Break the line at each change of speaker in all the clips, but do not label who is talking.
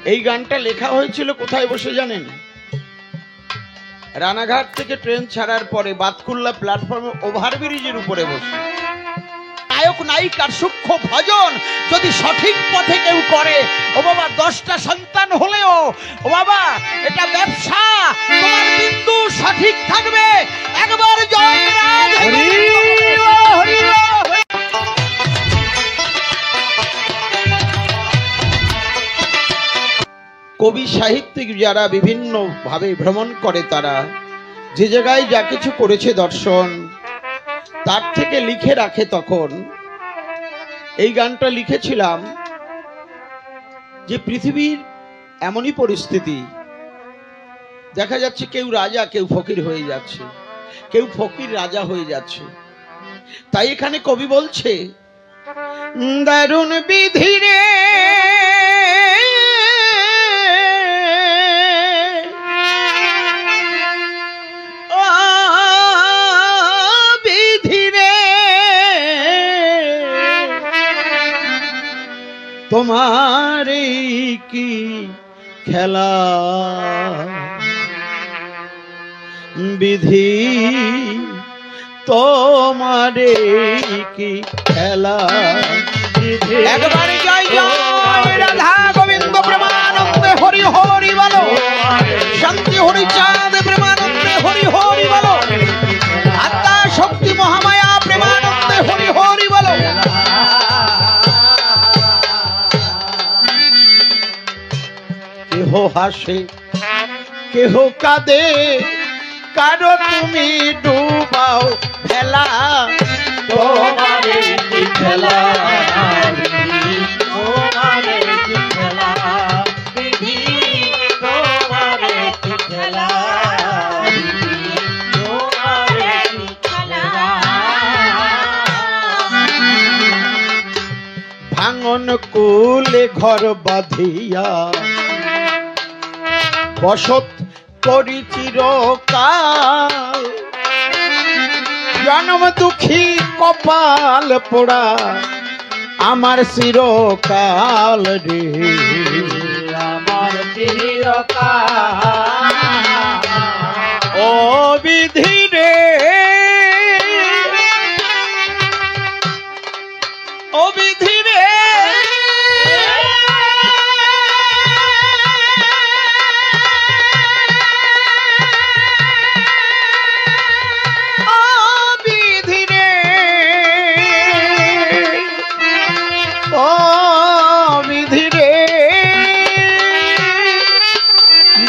এই গানটা লেখা হয়েছিল কোথায় বসে জানেন? রানাঘাট থেকে ট্রেন ছাড়ার পরে বাতকুল্লা প্ল্যাটফর্মে ওভারব্রিজের উপরে বসে। নায়ক নায়িকার সূক্ষ্ম ভজন যদি সঠিক পথে কেউ করে, ও বাবা 10টা সন্তান হলেও ও বাবা এটা ব্যবসা, তোমার বিন্দু সঠিক থাকবে। একবার জয় রাধে। কবি সাহিত্যিক যারা বিভিন্ন ভাবে ভ্রমণ করে, তারা যে জায়গায় যা কিছু করেছে দর্শন, তার থেকে লিখে রাখে। তখন এই গানটা লিখেছিলাম যে পৃথিবীর এমনই পরিস্থিতি, দেখা যাচ্ছে কেউ রাজা কেউ ফকির হয়ে যাচ্ছে, কেউ ফকির রাজা হয়ে যাচ্ছে। তাই এখানে কবি বলছে, দারুণ বিধি রে তোমার কি খেলা, বিধি তোমার কি খেলা। একবার জয় জয় রাধা গোবিন্দ প্রেমানন্দে হরি হরি বলো, শান্তি হরি চাঁদ প্রেমানন্দে হরি হরি বলো, আত্মা শক্তি মহামায়া প্রেমানন্দে হরি হরি বলো। কেহ হাসে কেহ কাঁদে, কারো তুমি ডুবাও ভেলা, তোমার কি খেলা, তোমার কি খেলা, বিধি তোমার কি খেলা, তোমার কি খেলা। ভাঙন কুলে ঘর বাঁধিয়া বসত করি চিরকাল, জন্ম দুঃখী কপাল পোড়া আমার চিরকাল রে, আমার চিরকাল। ও বিধি রে, ও বিধি রে,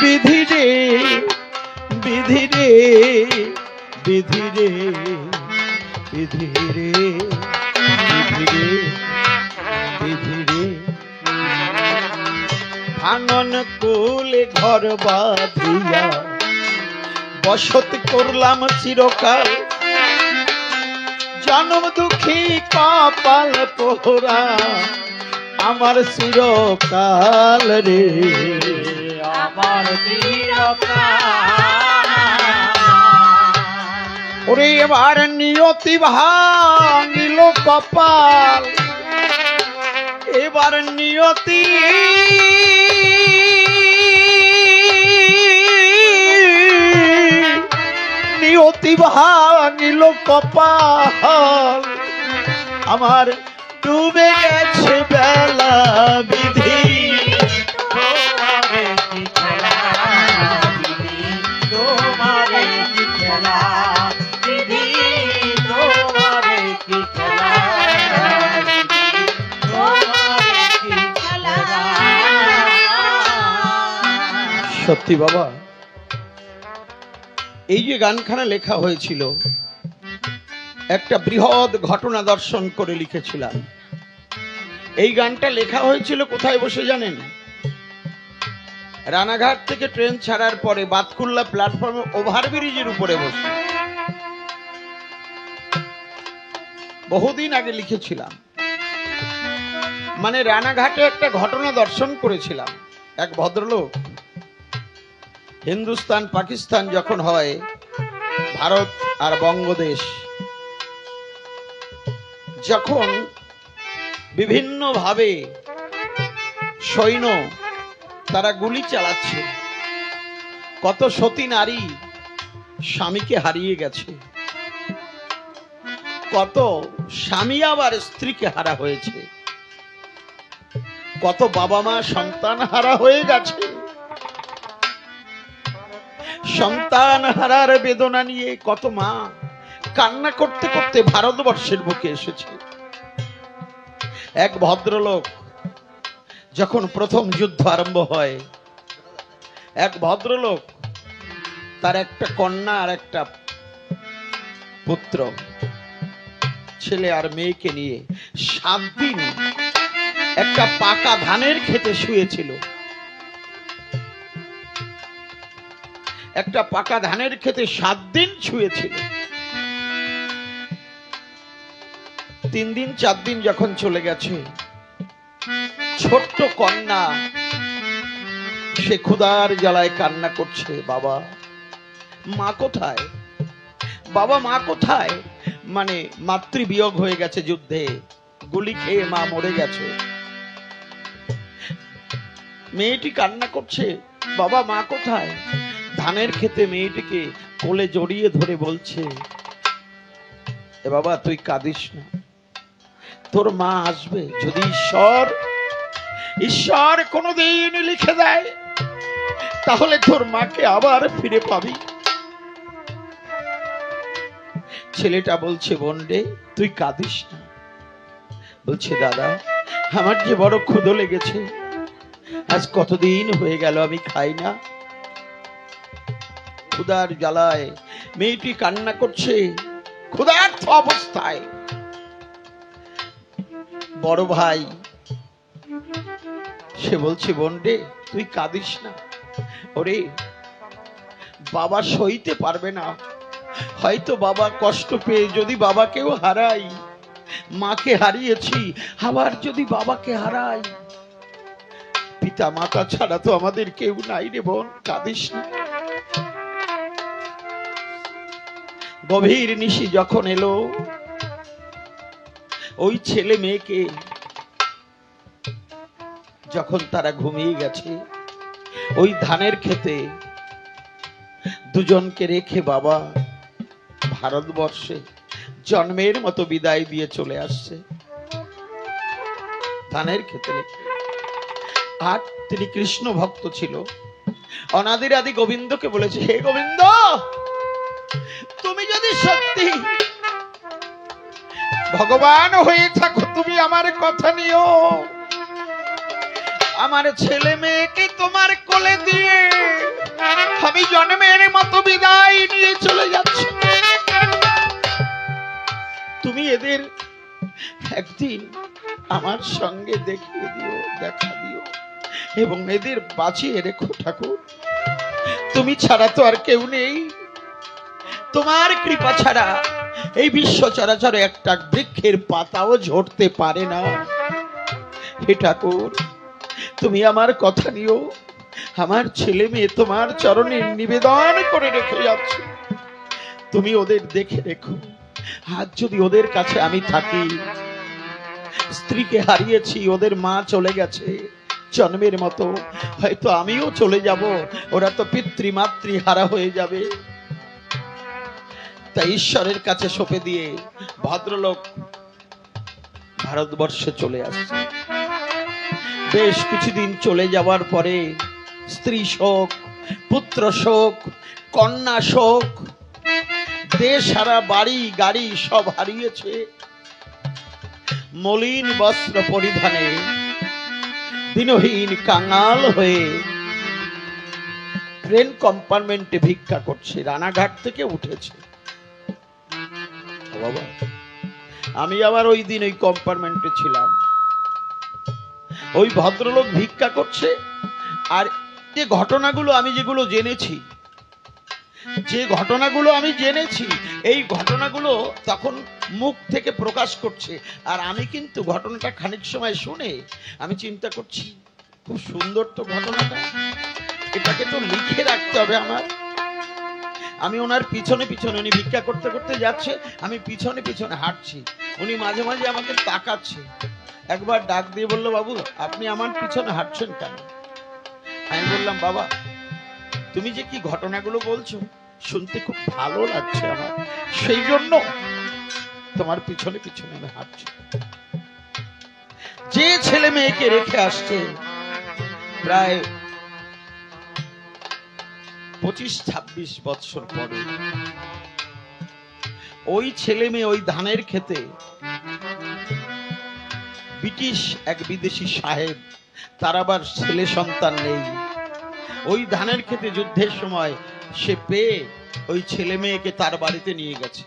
বিধি রে, বিধি রে, বিধি রে, বিধি রে। ভাঙন কুলে ঘর বাঁধিয়া বসত করলাম চিরকাল, জন্ম দুঃখী কপাল পোড়া আমার চিরকাল রে, আমার চিরকাল। ওরে এবার নিয়তি ভাঙিল কপাল, এবার নিয়তি নিয়তি ভাঙিল কপাল, আমার ডুবে গেছে বেলা, বিধি তোমার কি খেলা, বিধি তোমার কি খেলা, বিধি তোমার কি খেলা, বিধি তোমার কি খেলা। সত্যি বাবা, এই যে গানখানা লেখা হয়েছিল একটা বৃহৎ ঘটনা দর্শন করে লিখেছিলাম। এই গানটা লেখা হয়েছিল কোথায় বসে জানেন? রানাঘাট থেকে ট্রেন ছাড়ার পরে বাতকুল্লা প্ল্যাটফর্মে ওভারব্রিজের উপরে বসে। বহুদিন আগে লিখেছিলাম, মানে রানাঘাটে একটা ঘটনা দর্শন করেছিলাম। এক ভদ্রলোক, হিন্দুস্তান পাকিস্তান যখন হয়, ভারত আর বঙ্গদেশ যখন বিভিন্ন ভাবে সৈন্য তারা গুলি চালাচ্ছে। কত সতী নারী স্বামীকে হারিয়ে গেছে, কত স্বামী আবার স্ত্রীকে হারা হয়েছে, কত বাবা মা সন্তান হারা হয়ে গেছে। সন্তান হারার বেদনা নিয়ে কত মা কান্না করতে করতে ভারতবর্ষের বুকে এসেছে। এক ভদ্রলোক যখন প্রথম যুদ্ধ আরম্ভ হয়, এক ভদ্রলোক তার একটা কন্যা আর একটা পুত্র, ছেলে আর মেয়েকে নিয়ে 7 দিন একটা পাকা ধানের খেতে শুয়েছিল। একটা পাকা ধানের খেতে 7 দিন শুয়েছিল। 3 দিন 4 দিন যখন চলে গেছে, ছোট্ট কন্যা সে ক্ষুধার জ্বালায় কান্না করছে, বাবা মা কোথায়, বাবা মা কোথায়। মানে মাতৃবিয়োগ হয়ে গেছে, যুদ্ধে গুলি খেয়ে মা মরে গেছে। মেয়েটি কান্না করছে, বাবা মা কোথায়। ধানের খেতে মেয়েটিকে কোলে জড়িয়ে ধরে বলছে, এ বাবা তুই কাঁদিস না, তোর মা আসবে। যদি ঈশ্বর কোনদিন লিখে দেয় তাহলে তোর মাকে আবার ফিরে পাবি। ছেলেটা বলছে, বোন রে তুই কাঁদিস না। বলছে, দাদা আমার যে বড় ক্ষুধা লেগেছে, আজ কতদিন হয়ে গেল আমি খাই না। ক্ষুধার জ্বালায় মেয়েটি কান্না করছে, ক্ষুধার্ত অবস্থায়। বড় ভাই সে বলছে, বোন রে তুই কাঁদিস না। ওরে বাবা সইতে পারবে না, হয়তো বাবা কষ্ট পেয়ে, যদি বাবাকেও হারাই, মাকে হারিয়েছি, আবার যদি বাবাকে হারাই, পিতা মাতা ছাড়া তো আমাদের কেউ নাই রে বোন, কাঁদিস না। গভীর নিশি যখন এলো, ওই ছেলে মেয়েকে যখন তারা ঘুমিয়ে গেছে, ওই ধানের খেতে দুজনকে রেখে বাবা ভারতবর্ষে জন্মের মতো বিদায় দিয়ে চলে আসছে ধানের খেতে রেখে। আর তিনি কৃষ্ণ ভক্ত ছিল, অনাদির আদি গোবিন্দকে বলেছে, হে গোবিন্দ, তুমি যদি সত্যি ভগবান হয়ে থাকো, তুমি আমার কথা নিও, আমার ছেলে মেয়েকে তোমার কোলে দিয়ে আমি জন্মের মতো বিদায় নিয়ে চলে যাচ্ছি। তুমি এদের একদিন আমার সঙ্গে দেখিয়ে দিও, দেখা দিও, এবং এদের বাঁচিয়ে রেখো ঠাকুর। তুমি ছাড়া তো আর কেউ নেই, তোমার কৃপা ছাড়া এই বিশ্ব চরাচরে একটা বৃক্ষের পাতাও ঝরতে পারে না। হে ঠাকুর, তুমি আমার কথা নিও, আমার ছেলে মেয়ে তোমার চরণে নিবেদন করে রেখে যাচ্ছে, তুমি ওদের দেখে রেখো। আজ যদি ওদের কাছে আমি থাকি, স্ত্রীকে হারিয়েছি, ওদের মা চলে গেছে জন্মের মতো, হয়তো আমিও চলে যাব, ওরা তো পিতৃমাতৃ হারা হয়ে যাবে। তাই ঈশ্বরের কাছে সঁপে দিয়ে ভদ্রলোক ভারতবর্ষে চলে আসছে। বেশ কিছুদিন চলে যাওয়ার পরে স্ত্রী শোক, পুত্র শোক, কন্যা শোক, দেশ হারা, বাড়ি গাড়ি সব হারিয়েছে। মলিন বস্ত্র পরিধানে দিনহীন কাঙাল হয়ে ট্রেন কম্পার্টমেন্টে ভিক্ষা করছে, রানাঘাট থেকে উঠেছে। বাবা, আমি আবার ওই দিন ওই কম্পার্টমেন্টে ছিলাম। ওই ভদ্রলোক ভিক্ষা করছে, আর যে ঘটনাগুলো আমি যেগুলো জেনেছি, এই ঘটনাগুলো তখন মুখ থেকে প্রকাশ করছে, আর আমি কিন্তু ঘটনাটা খানিক সময় শুনে আমি চিন্তা করছি, খুব সুন্দর তো ঘটনাটা, এটাকে তো লিখে রাখতে হবে আমার। আমি ওনার পিছনে পিছনে, উনি ভিক্ষা করতে করতে যাচ্ছে, আমি পিছনে পিছনে হাঁটছি, উনি মাঝে মাঝে আমাকে তাকাচ্ছে। একবার ডাক দিয়ে বলল, বাবু আপনি আমার পিছনে হাঁটছেন কেন? আমি বললাম, বাবা তুমি যে কি ঘটনাগুলো বলছো শুনতে খুব ভালো লাগছে আমার, সেই জন্য তোমার পিছনে পিছনে আমি হাঁটছি। যে ছেলে মেয়েকে রেখে আসছে প্রায় 25-26 বছর পরে, ওই ছেলে মেয়ে ওই ধানের খেতে ব্রিটিশ এক বিদেশি সাহেব, তার আবার ছেলে সন্তান নেই, ওই ধানের খেতে যুদ্ধের সময় সে পেয়ে ওই ছেলে মেয়েকে তার বাড়িতে নিয়ে গেছে।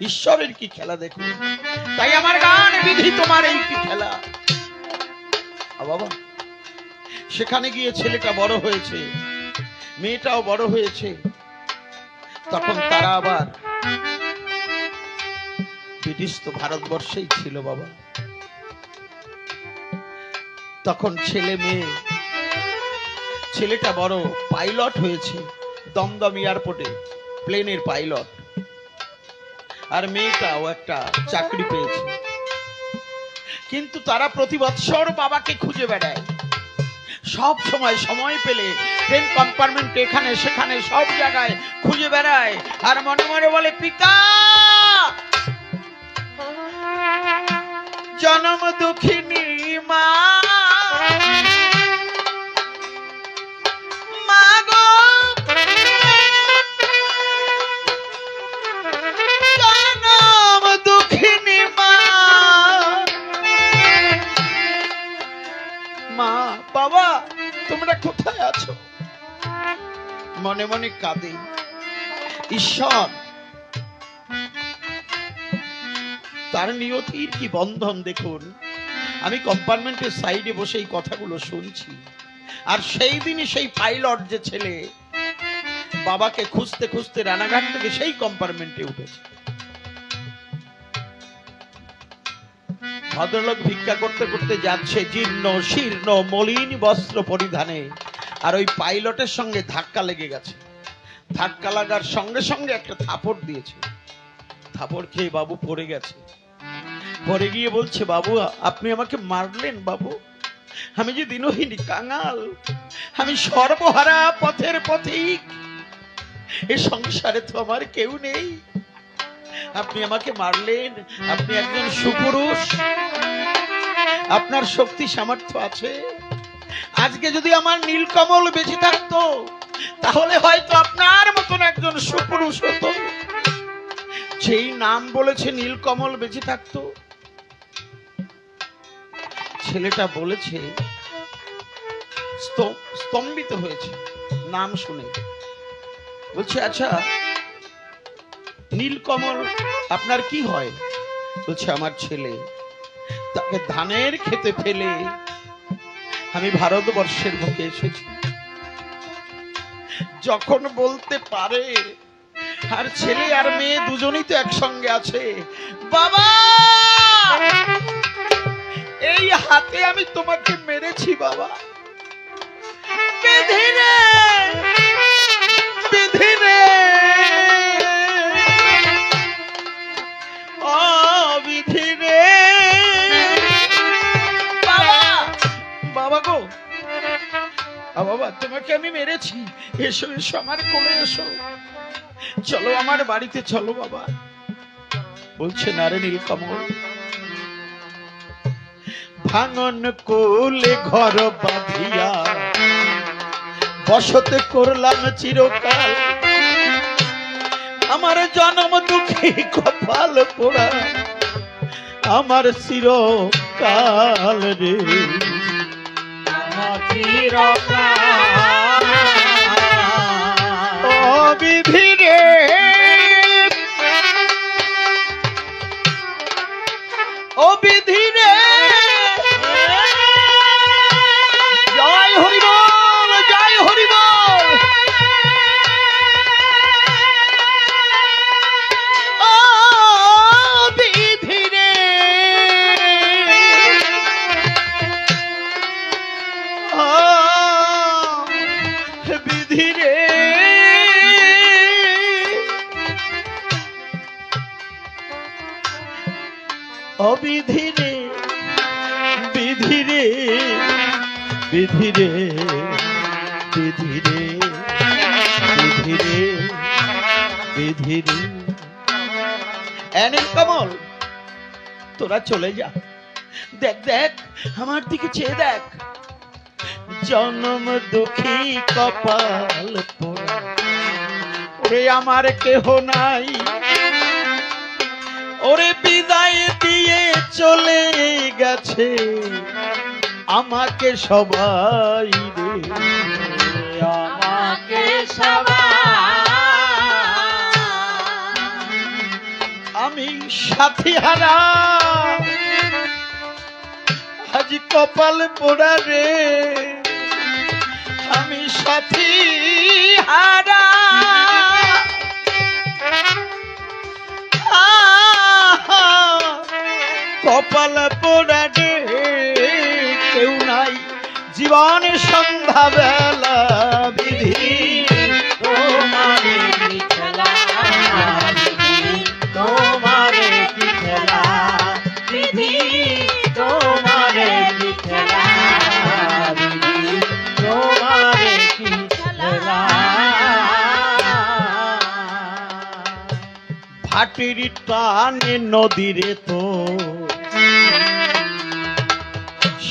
ঈশ্বরের কি খেলা দেখুন। তাই আমার গান, বিধি তোমার এই কি খেলা। বাবা সেখানে গিয়ে ছেলেটা বড় হয়েছে, মেয়েটাও বড় হয়েছে, তখন তারা আবার, ব্রিটিশ তো ভারতবর্ষেই ছিল বাবা, তখন ছেলে মেয়ে, ছেলেটা বড় পাইলট হয়েছে দমদম এয়ারপোর্টে, প্লেনের পাইলট, আর মেয়েটাও একটা চাকরি পেয়েছে। কিন্তু তারা প্রতি বৎসর বাবাকে খুঁজে বেড়ায়, সব সময় সময় পেলে ট্রেন কম্পার্টমেন্ট এখানে সেখানে সব জায়গায় খুঁজে বেড়ায়, আর মনে মনে বলে, পিতা জনম দুঃখিনী মা, বাবা তোমরা কোথায় আছো? মনে মনে কাঁদে। ঈশ্বর তার নিয়তির কি বন্ধন দেখুন। আমি কম্পার্টমেন্টের সাইডে বসে এই কথাগুলো শুনছি, আর সেই দিনই সেই পাইলট যে ছেলে বাবাকে খুঁজতে খুঁজতে রানাঘাট থেকে সেই কম্পার্টমেন্টে উঠেছে। ভদ্রলোক ভিক্ষা করতে করতে যাচ্ছে, জীর্ণ শীর্ণ মলিন বস্ত্র পরিধানে, আর ওই পাইলটের সঙ্গে ধাক্কা লেগে গেছে। ধাক্কা লাগার সঙ্গে সঙ্গে একটা থাপড় দিয়েছে, থাপড় খেয়ে বাবু পড়ে গেছে। পরে গিয়ে বলছে, বাবু আপনি আমাকে মারলেন বাবু, আমি যে দিনহীন কাঙাল, আমি সর্বহারা পথের পথিক, এ সংসারে তো আমার কেউ নেই, আপনি আমাকে মারলেন, আপনি একজন সুপুরুষ, আপনার শক্তি সামর্থ্য আছে, আজকে যদি আমার নীলকমল বেঁচে থাকতো তাহলে হয়তো আপনার মতন একজন সুপুরুষ হতো। যেই নাম বলেছে নীলকমল বেঁচে থাকতো। ছেলেটা বলেছে, স্তম্ভিত হয়েছে নাম শুনে, বলছে আচ্ছা নীলকমল আপনার কি হয়? বলছে আমার ছেলে, তাকে ধানের খেতে ফেলে আমি ভারতবর্ষের বুকে এসেছি। যখন বলতে পারে, আর ছেলে আর মেয়ে দুজনেই তো একসঙ্গে আছে, বাবা এই হাতে আমি তোমাকে মেরেছি বাবা, বিধি রে বিধি রে, ও বিধি রে, বাবা বাবা গো, বাবা তোমাকে আমি মেরেছি, এসো এসো আমার কোলে এসো, চলো আমার বাড়িতে চলো বাবা। বলছে না রে নীলকমল, ভাঙন কোলে ঘর বাঁধিয়া বসতে করলাম চিরকাল, আমার জন্ম দুঃখী কপাল পোড়া আমার চিরকাল রে, ও বিধি রে, ও বিধি রে, জয় হরি বল, জয় হরি বল, ও বিধি রে, ও বিধি রে, ও বিধি রে, বিধি রে, বিধি রে বিধি রে বিধি রে বিধি রে। কমল তোরা চলে যা, দেখ দেখ আমার দিকে চেয়ে দেখ, জন্ম দুঃখী কপাল পোড়া, ওরে আমার কেহ নাই, ওরে বিদায় দিয়ে চলে গেছে আমাকে সবাই রে,
আমাকে সবাই,
আমি সাথী হারা আজ কপাল পোড়া রে, আমি সাথী হারা কপাল পোড়া রে, কেউ নাই জীবনে সন্ধ্যা বেলা বিধি
তোমারে কি খেলা, তোমারে কি খেলা, বিধি তোমারে কি খেলা, বিধি তোমারে কি খেলা।
ভাটির টানে নদীরে তো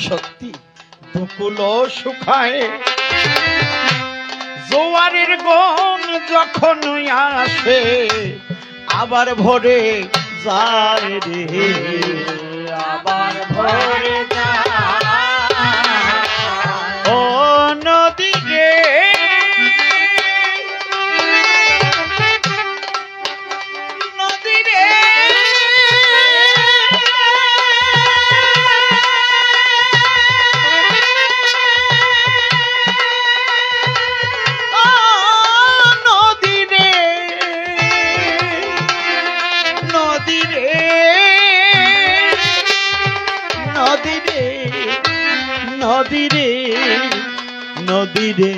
সত্যি দুকুল শুকায়, জোয়ারের গন যখন আসে আবার ভরে যায় রে,
আবার ভরে যায়,
ও নদী রে নদী রে, ও নদী রে নদী রে নদী রে নদী রে নদী রে নদী রে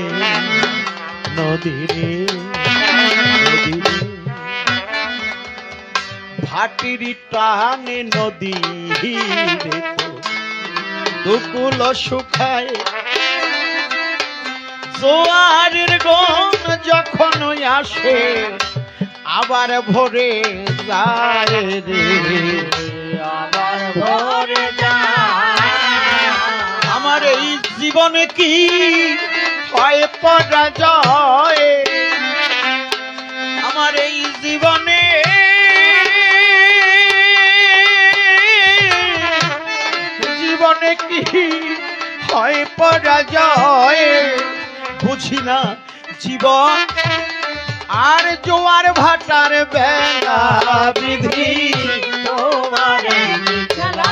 নদী রে, ভাটির টানে নদী রে তো দুকুল শুকায়, জোয়ারের গন যখন আসে আবার ভরে যায় রে,
আবার ভরে যায়,
আমার এই জীবনে কি হয় পরাজয়, আমার এই জীবনে জীবনে কি হয় পরাজয়, বুঝি না জীবন আর জোয়ার ভাটার বেলা বিধি
তোমারে কি খেলা,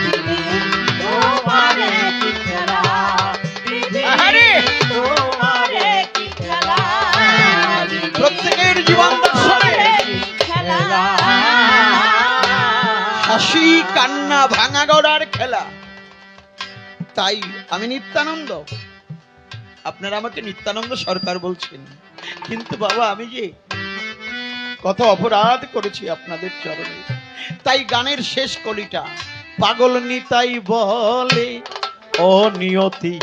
বিধি তোমারে কি খেলা, বিধি
আরে!
তোমারে কি খেলা, বিধি
প্রত্যেকের জীবন দর্শনে
তোমারে কি খেলা।
হাসি কান্না ভাঙা গড়ার খেলা। তাই আমি নিত্যানন্দ, আপনারা আমাকে নিত্যানন্দ সরকার বলছেন, কিন্তু বাবা আমি যে কত অপরাধ করেছি আপনাদের চরণে। তাই গানের শেষ কলিটা পাগল নিতাই বলে, ও নিয়তি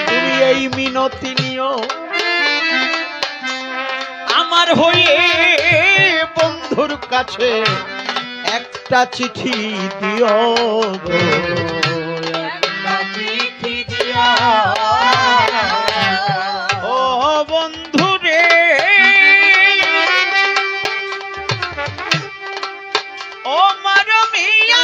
তুমি এই মিনতি নিও, আমার হয়ে বন্ধুর কাছে একটা চিঠি দিও গো,
একটা চিঠি দিও,
ও বন্ধু রে, ও মারমিয়া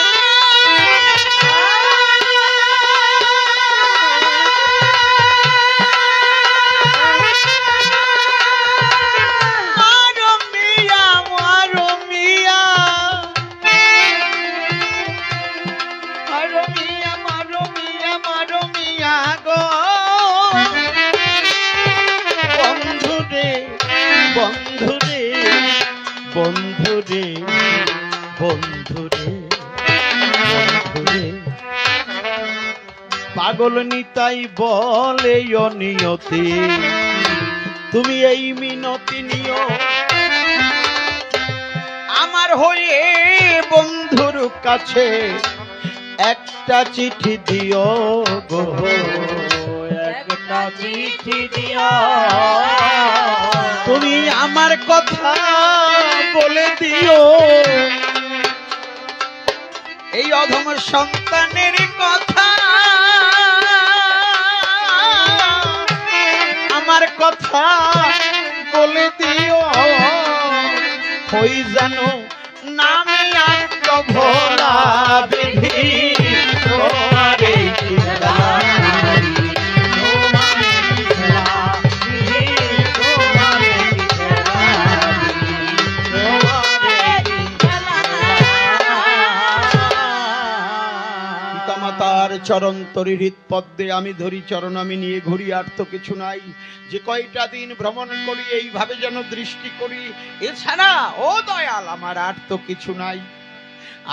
মারমিয়া মারমিয়া মারমিয়া মারমিয়া মারমিয়া গো, বন্ধু রে বন্ধু রে বন্ধু রে বন্ধু রে বন্ধু রে, পাগল নিতাই বলে অনিয়তি তুমি এই মিনতি নিও, আমার হয়ে বন্ধুর কাছে একটা চিঠি দিও গো,
একটা চিঠি দিও,
তুমি আমার কথা বলে দিও, এই অধম সন্তানের কথা, আমার কথা বলে দিও, হই জানো নামে আত্মভোলা বিধি,
তোমার এই কি খেলা, তোমার এই কি খেলা, তোমার এই কি খেলা, তোমার এই কি খেলা।
পিতামাতার চরণ তরি হৃৎপদ্মে আমি ধরি চরণ, আমি নিয়ে ঘুরি, আর তো কিছু নাই। যে কয়টা দিন ভ্রমণ করি এইভাবে যেন দৃষ্টি করি, এছাড়া ও দয়াল আমার আর তো কিছু নাই।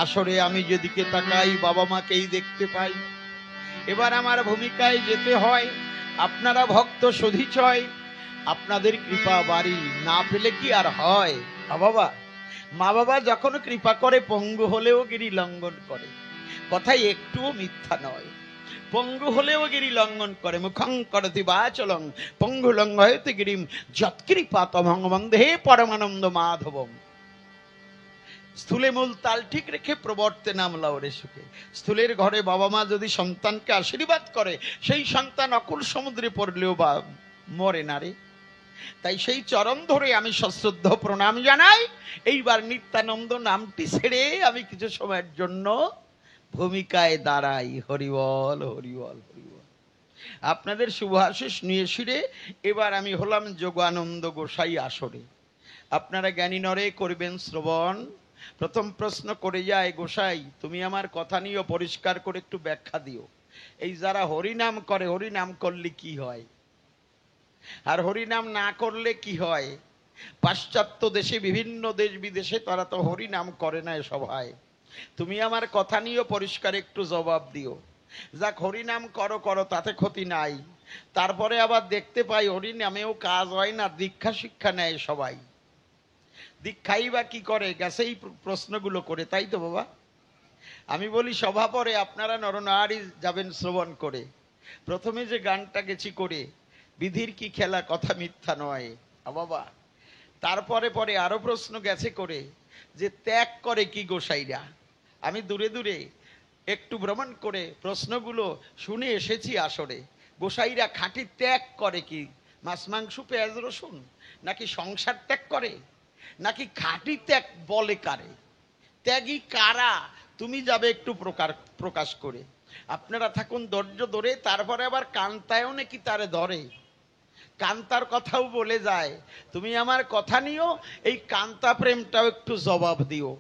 আসরে আমি যেদিকে তাকাই বাবা মাকেই দেখতে পাই। এবার আমার ভূমিকায় যেতে হয়। আপনারা ভক্ত সধিচয়, আপনাদের কৃপা বাড়ি না পেলে কি আর হয়? বাবা, মা বাবা যখন কৃপা করে পঙ্গু হলেও গিরি লঙ্ঘন করে, কথাই একটুও মিথ্যা নয়। পঙ্গু হলেও গিরি লঙ্ঘন করে, মুখং করতি বাচলং পঙ্গু লঙ্ঘয়তে গিরিম যৎকৃপা তমং বন্দে পরমানন্দ মাধবম। স্থূলে মূল তাল ঠিক রেখে প্রবর্তে নাম লাউরে সুখে। স্থূলের ঘরে বাবা মা যদি সন্তানকে আশীর্বাদ করে, সেই সন্তান অকুল সমুদ্রে পড়লেও বা মরে না রে। তাই সেই চরণ ধরে আমি সশ্রদ্ধ প্রণাম জানাই। এইবার নিত্যানন্দ নামটি ছেড়ে আমি কিছু সময়ের জন্য ভূমিকায় দাঁড়াই। হরিবল হরিবল হরিবল। আপনাদের শুভাশিস নিয়ে শিরে এবার আমি হলাম যোগানন্দ গোসাই আসরে। আপনারা জ্ঞানী নরে করবেন শ্রবণ। প্রথম প্রশ্ন করে যায়, গোসাই তুমি আমার কথা নিয়ে পরিষ্কার করে একটু ব্যাখ্যা দিও। এই যারা হরিনাম করে, হরিনাম করলে কি হয় আর হরিনাম না করলে কি হয়? পাশ্চাত্য দেশে, বিভিন্ন দেশ বিদেশে তারা তো হরিনাম করে না সভায়। তুমি আমার কথা নিয়ে পরিষ্কার একটু জবাব দিও। যাক, হরিনাম করো করো, তাতে ক্ষতি নাই। তারপরে আবার দেখতে পাই হরিনামেও কাজ হয় না, দীক্ষা শিক্ষা নেয় সবাই। দীক্ষাই বা কি করে? গেছে এই প্রশ্নগুলো করে, তাই তো বাবা? আমি বলি সভা পরে আপনারা নরনারী যাবেন শ্রবণ করে। প্রথমে যে গানটা গেছি করে, বিধির কি খেলা কথা মিথ্যা নয় বাবা। তারপরে পরে আরো প্রশ্ন গেছে করে যে ত্যাগ করে কি গোসাইরা। আমি দূরে দূরে একটু ভ্রমণ করে প্রশ্নগুলো শুনে এসেছি আসরে। গোসাইরা খাঁটি ত্যাগ করে কি? মাছ মাংস পেঁয়াজ রসুন, নাকি সংসার ত্যাগ করে, নাকি খাঁটি ত্যাগ বলে কারে? ত্যাগী কারা? তুমি যাবে একটু প্রকাশ করে। আপনারা থাকুন ধৈর্য ধরে। তারপরে আবার কান্তায়ও নাকি তারে ধরে, কান্তার কথাও বলে যায়। তুমি আমার কথা নিও, এই কান্তা প্রেমটাও একটু জবাব দিও।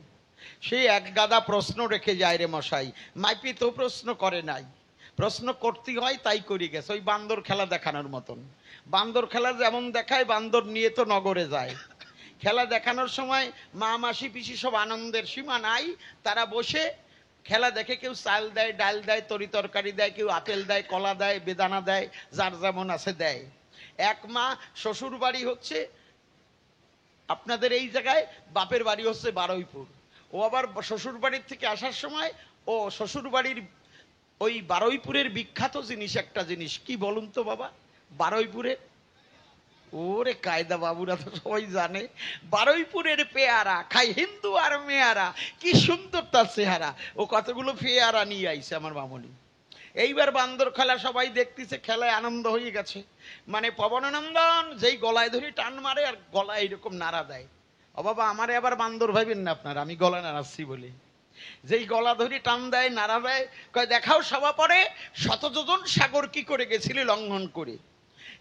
সে এক গাদা প্রশ্ন রেখে যায় রে মশাই। মাইপি তো প্রশ্ন করে নাই, প্রশ্ন করতে হয় তাই করি গেছে। ওই বান্দর খেলা দেখানোর মতন। বান্দর খেলা যেমন দেখায়, বান্দর নিয়ে তো নগরে যায়। খেলা দেখানোর সময় মা মাসি পিসি সব আনন্দের সীমা নাই। তারা বসে খেলা দেখে, কেউ চাল দেয়, ডাল দেয়, তরি তরকারি দেয়, কেউ আপেল দেয়, কলা দেয়, বেদানা দেয়, যার যেমন আছে দেয়। এক মা শ্বশুর বাড়ি হচ্ছে আপনাদের এই জায়গায়, বাপের বাড়ি হচ্ছে বারুইপুর। ও আবার শ্বশুর বাড়ির থেকে আসার সময় ও শ্বশুর বাড়ির ওই বারুইপুরের বিখ্যাত জিনিস একটা জিনিস কি বলুন তো বাবা? বারুইপুরে ওরে কায়দা বাবুরা তো সবাই জানে, বারুইপুরের পেয়ারা খাই হিন্দু আর মেয়ারা, কি সুন্দর তার চেহারা। ও কতগুলো পেয়ারা নিয়ে আইছে আমার মামনি। এইবার বান্দর খেলা সবাই দেখতেছে, খেলায় আনন্দ হয়ে গেছে। মানে পবননন্দন যেই গলায় ধরে টান মারে আর গলায় এরকম নাড়া দেয়। ও বাবা, আমারে আবার বান্দর ভাইবেন না আপনারা, আমি গলা নাড়াচ্ছি বলে। যেই গলা ধরে টান দেয়, নাড়া দেয়, কয় দেখাও সভা পরে শতযোজন সাগর কি করে গেছিলি লঙ্ঘন করে।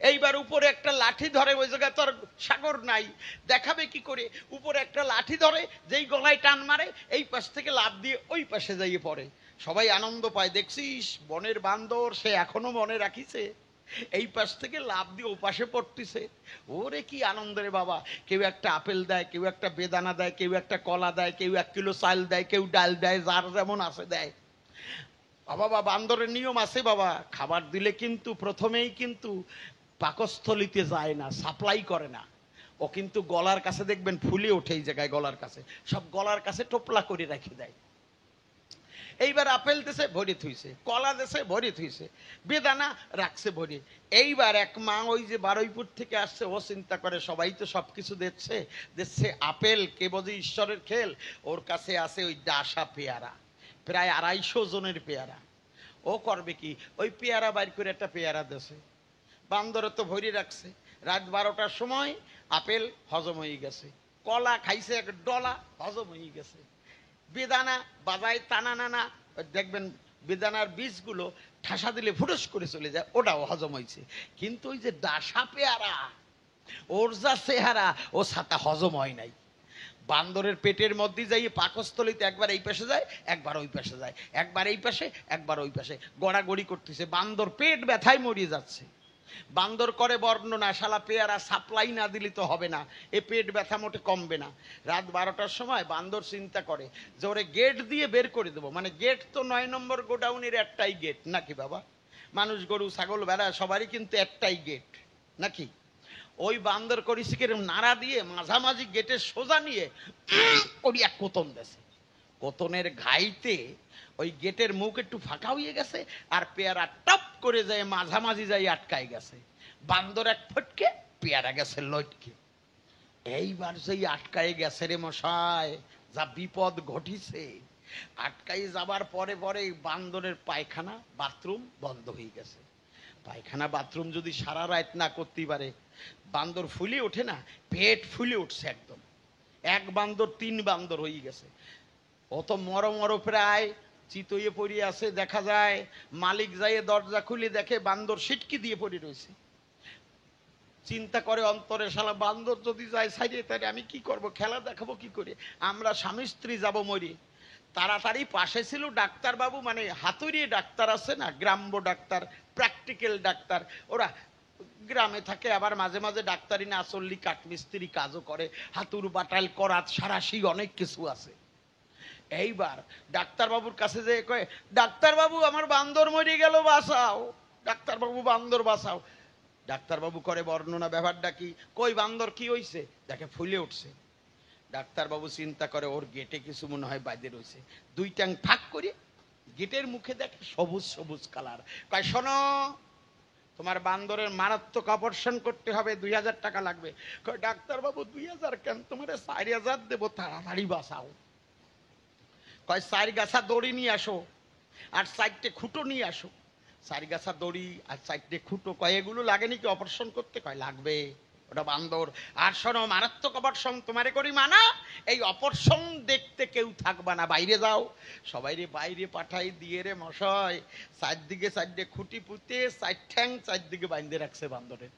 এইবার উপরে একটা লাঠি ধরে, ওই জায়গায় তোর সাগর নাই, দেখাবে কি করে? উপরে একটা লাঠি ধরে, যেই গলায় টান মারে এই পাশ থেকে লাফ দিয়ে ওই পাশে যাইয়ে পড়ে। সবাই আনন্দ পায়। দেখছিস বনের বান্দর, সে এখনো মনে রাখিছে, এই পাশ থেকে লাফ দিয়ে ও পাশে পড়তেছে। ওরে কি আনন্দ রে বাবা। কেউ একটা আপেল দেয়, কেউ একটা বেদানা দেয়, কেউ একটা কলা দেয়, কেউ 1 কিলো চাল দেয়, কেউ ডাল দেয়, যার যেমন আছে দেয়। বাবা বান্দরের নিয়ম আছে বাবা, খাবার দিলে কিন্তু প্রথমেই কিন্তু পাকস্থলিতে যায় না, সাপ্লাই করে না। ও কিন্তু গলার কাছে দেখবেন ফুলে ওঠে, এই জায়গায় গলার কাছে, সব গলার কাছে টোপলা করে রেখে দেয়। এইবার আপেল দেশে ভরে থুইছে, কলা দেশে ভরে থুইছে, বেদানা রাখছে ভরে। এইবার এক মা ওই যে বারুইপুর থেকে আসছে, ও চিন্তা করে সবাই তো সবকিছু দিচ্ছে, দিচ্ছে আপেল, কে বোঝে ঈশ্বরের খেল। ওর কাছে আছে ওই ডাসা পেয়ারা, প্রায় 250 জনের পেয়ারা। ও করবে কি, ওই পেয়ারা বাইর করে একটা পেয়ারা দেশে, বান্দরে তো ভরি রাখছে। রাত 12টার সময় আপেল হজম হয়ে গেছে, কলা খাইছে এক ডলা, হজম হয়ে গেছে। বেদানা বাজায় টানা নানা, দেখবেন বেদানার বীজগুলো ঠাসা দিলে ফুটস করে চলে যায়, ওটাও হজম হয়েছে। কিন্তু ওই যে ডাসা পেয়ারা, ওর যা চেহারা, ও ছাতা হজম হয় নাই। বান্দরের পেটের মধ্যে যাই পাকস্থলিতে একবার এই পাশে যায়, একবার ওই পাশে যায়, একবার এই পাশে একবার ওই পাশে, গড়াগড়ি করতেছে। বান্দর পেট ব্যথায় মরিয়ে যাচ্ছে। বান্দর করে বর্ণনা, শালা পেয়ারা সাপ্লাই না দিলে তো হবে না, এ পেট ব্যথা মোটে কমবে না। রাত 12টার সময় বান্দর চিন্তা করে যে ওরে গেট দিয়ে বের করে দেবো। মানে গেট তো 9 নম্বর গোডাউনের একটাই গেট নাকি বাবা, মানুষ গরু ছাগল ভেড়া সবারই কিন্তু একটাই গেট নাকি। ওই বান্দর করেছে কিরম নাড়া দিয়ে মাঝামাঝি গেটের সোজা নিয়ে ওই এক কোতন দেছে। কোতনের ঘাইতে ওই গেটের মুখ একটু ফাঁকা হয়ে গেছে, আর পেয়ারা টপ করে যায় মাঝামাঝি যাই আটকায় গেছে। বান্দর এক ফটকে, পেয়ারা গেছে লটকে। এইবার সেই আটকায় গেছে রে মশাই, যা বিপদ ঘটিছে। আটকাই যাবার পরে পরে বান্দরের পায়খানা বাথরুম বন্ধ হয়ে গেছে। পায়খানা বাথরুম যদি সারা রাত না করতে পারে, বান্দর ফুলে ওঠে না, পেট ফুলে উঠছে একদম। এক বান্দর 3 বান্দর হয়ে গেছে। ও তো মরো প্রায় চিতইয়ে পড়ে আছে। দেখা যায় মালিক যাইয়ে দরজা খুলে দেখে বান্দর সিটকি দিয়ে পড়ে রয়েছে। চিন্তা করে অন্তরে, শালা বান্দর যদি যায় সাইডে, তাহলে আমি কি করব, খেলা দেখাবো কি করে, আমরা স্বামী স্ত্রী যাবো মরি। তাড়াতাড়ি পাশে ছিল ডাক্তার বাবু, মানে হাতুড়ি ডাক্তার আছে না, গ্রাম্য ডাক্তার, প্র্যাকটিক্যাল ডাক্তার। ওরা গ্রামে থাকে, আবার মাঝে মাঝে ডাক্তারি না চললি কাঠমিস্ত্রি কাজও করে, হাতুর বাটাইল করাত সারাশি অনেক কিছু আছে। এইবার ডাক্তার বাবুর কাছে যে কয়, ডাক্তার বাবু আমার বান্দর মরে গেল, বাঁচাও। ডাক্তার বাবু বান্দর বাঁচাও। ডাক্তার বাবু করে বর্ণনা, ব্যাপারটা কি, কই বান্দর কি হইছে, দেখে ফুলে উঠছে। ডাক্তার বাবু চিন্তা করে ওর গেটে কিছু মনে হয় বাইরে রয়েছে। 2 ট্যাং ফাঁক করে গেটের মুখে দেখে সবুজ সবুজ কালার। কয় শোনো, তোমার বান্দরের মারাত্মক অপারেশন করতে হবে, 2000 টাকা লাগবে। কয় ডাক্তার বাবু 2000 কেন, তোমার 4000 দেবো, তাড়াতাড়ি বাঁচাও। কয় 4 গাছা দড়ি নিয়ে আসো, আর 4টে খুঁটো নিয়ে আসো। 4 গাছা দড়ি আর 4টে খুঁটো। কয় এগুলো লাগেনি কি অপারেশন করতে? কয় লাগবে, ওটা বান্দর। আর শোনো, মারাত্মক অপারেশন তোমারে করি মানা, এই অপারেশন দেখতে কেউ থাকবা না, বাইরে যাও। সবাই রে বাইরে পাঠাই দিয়ে রে মশাই, 4দিকে খুঁটি পুঁতে 4 ঠ্যাং 4দিকে বাইন্ধে রাখছে বান্দরে।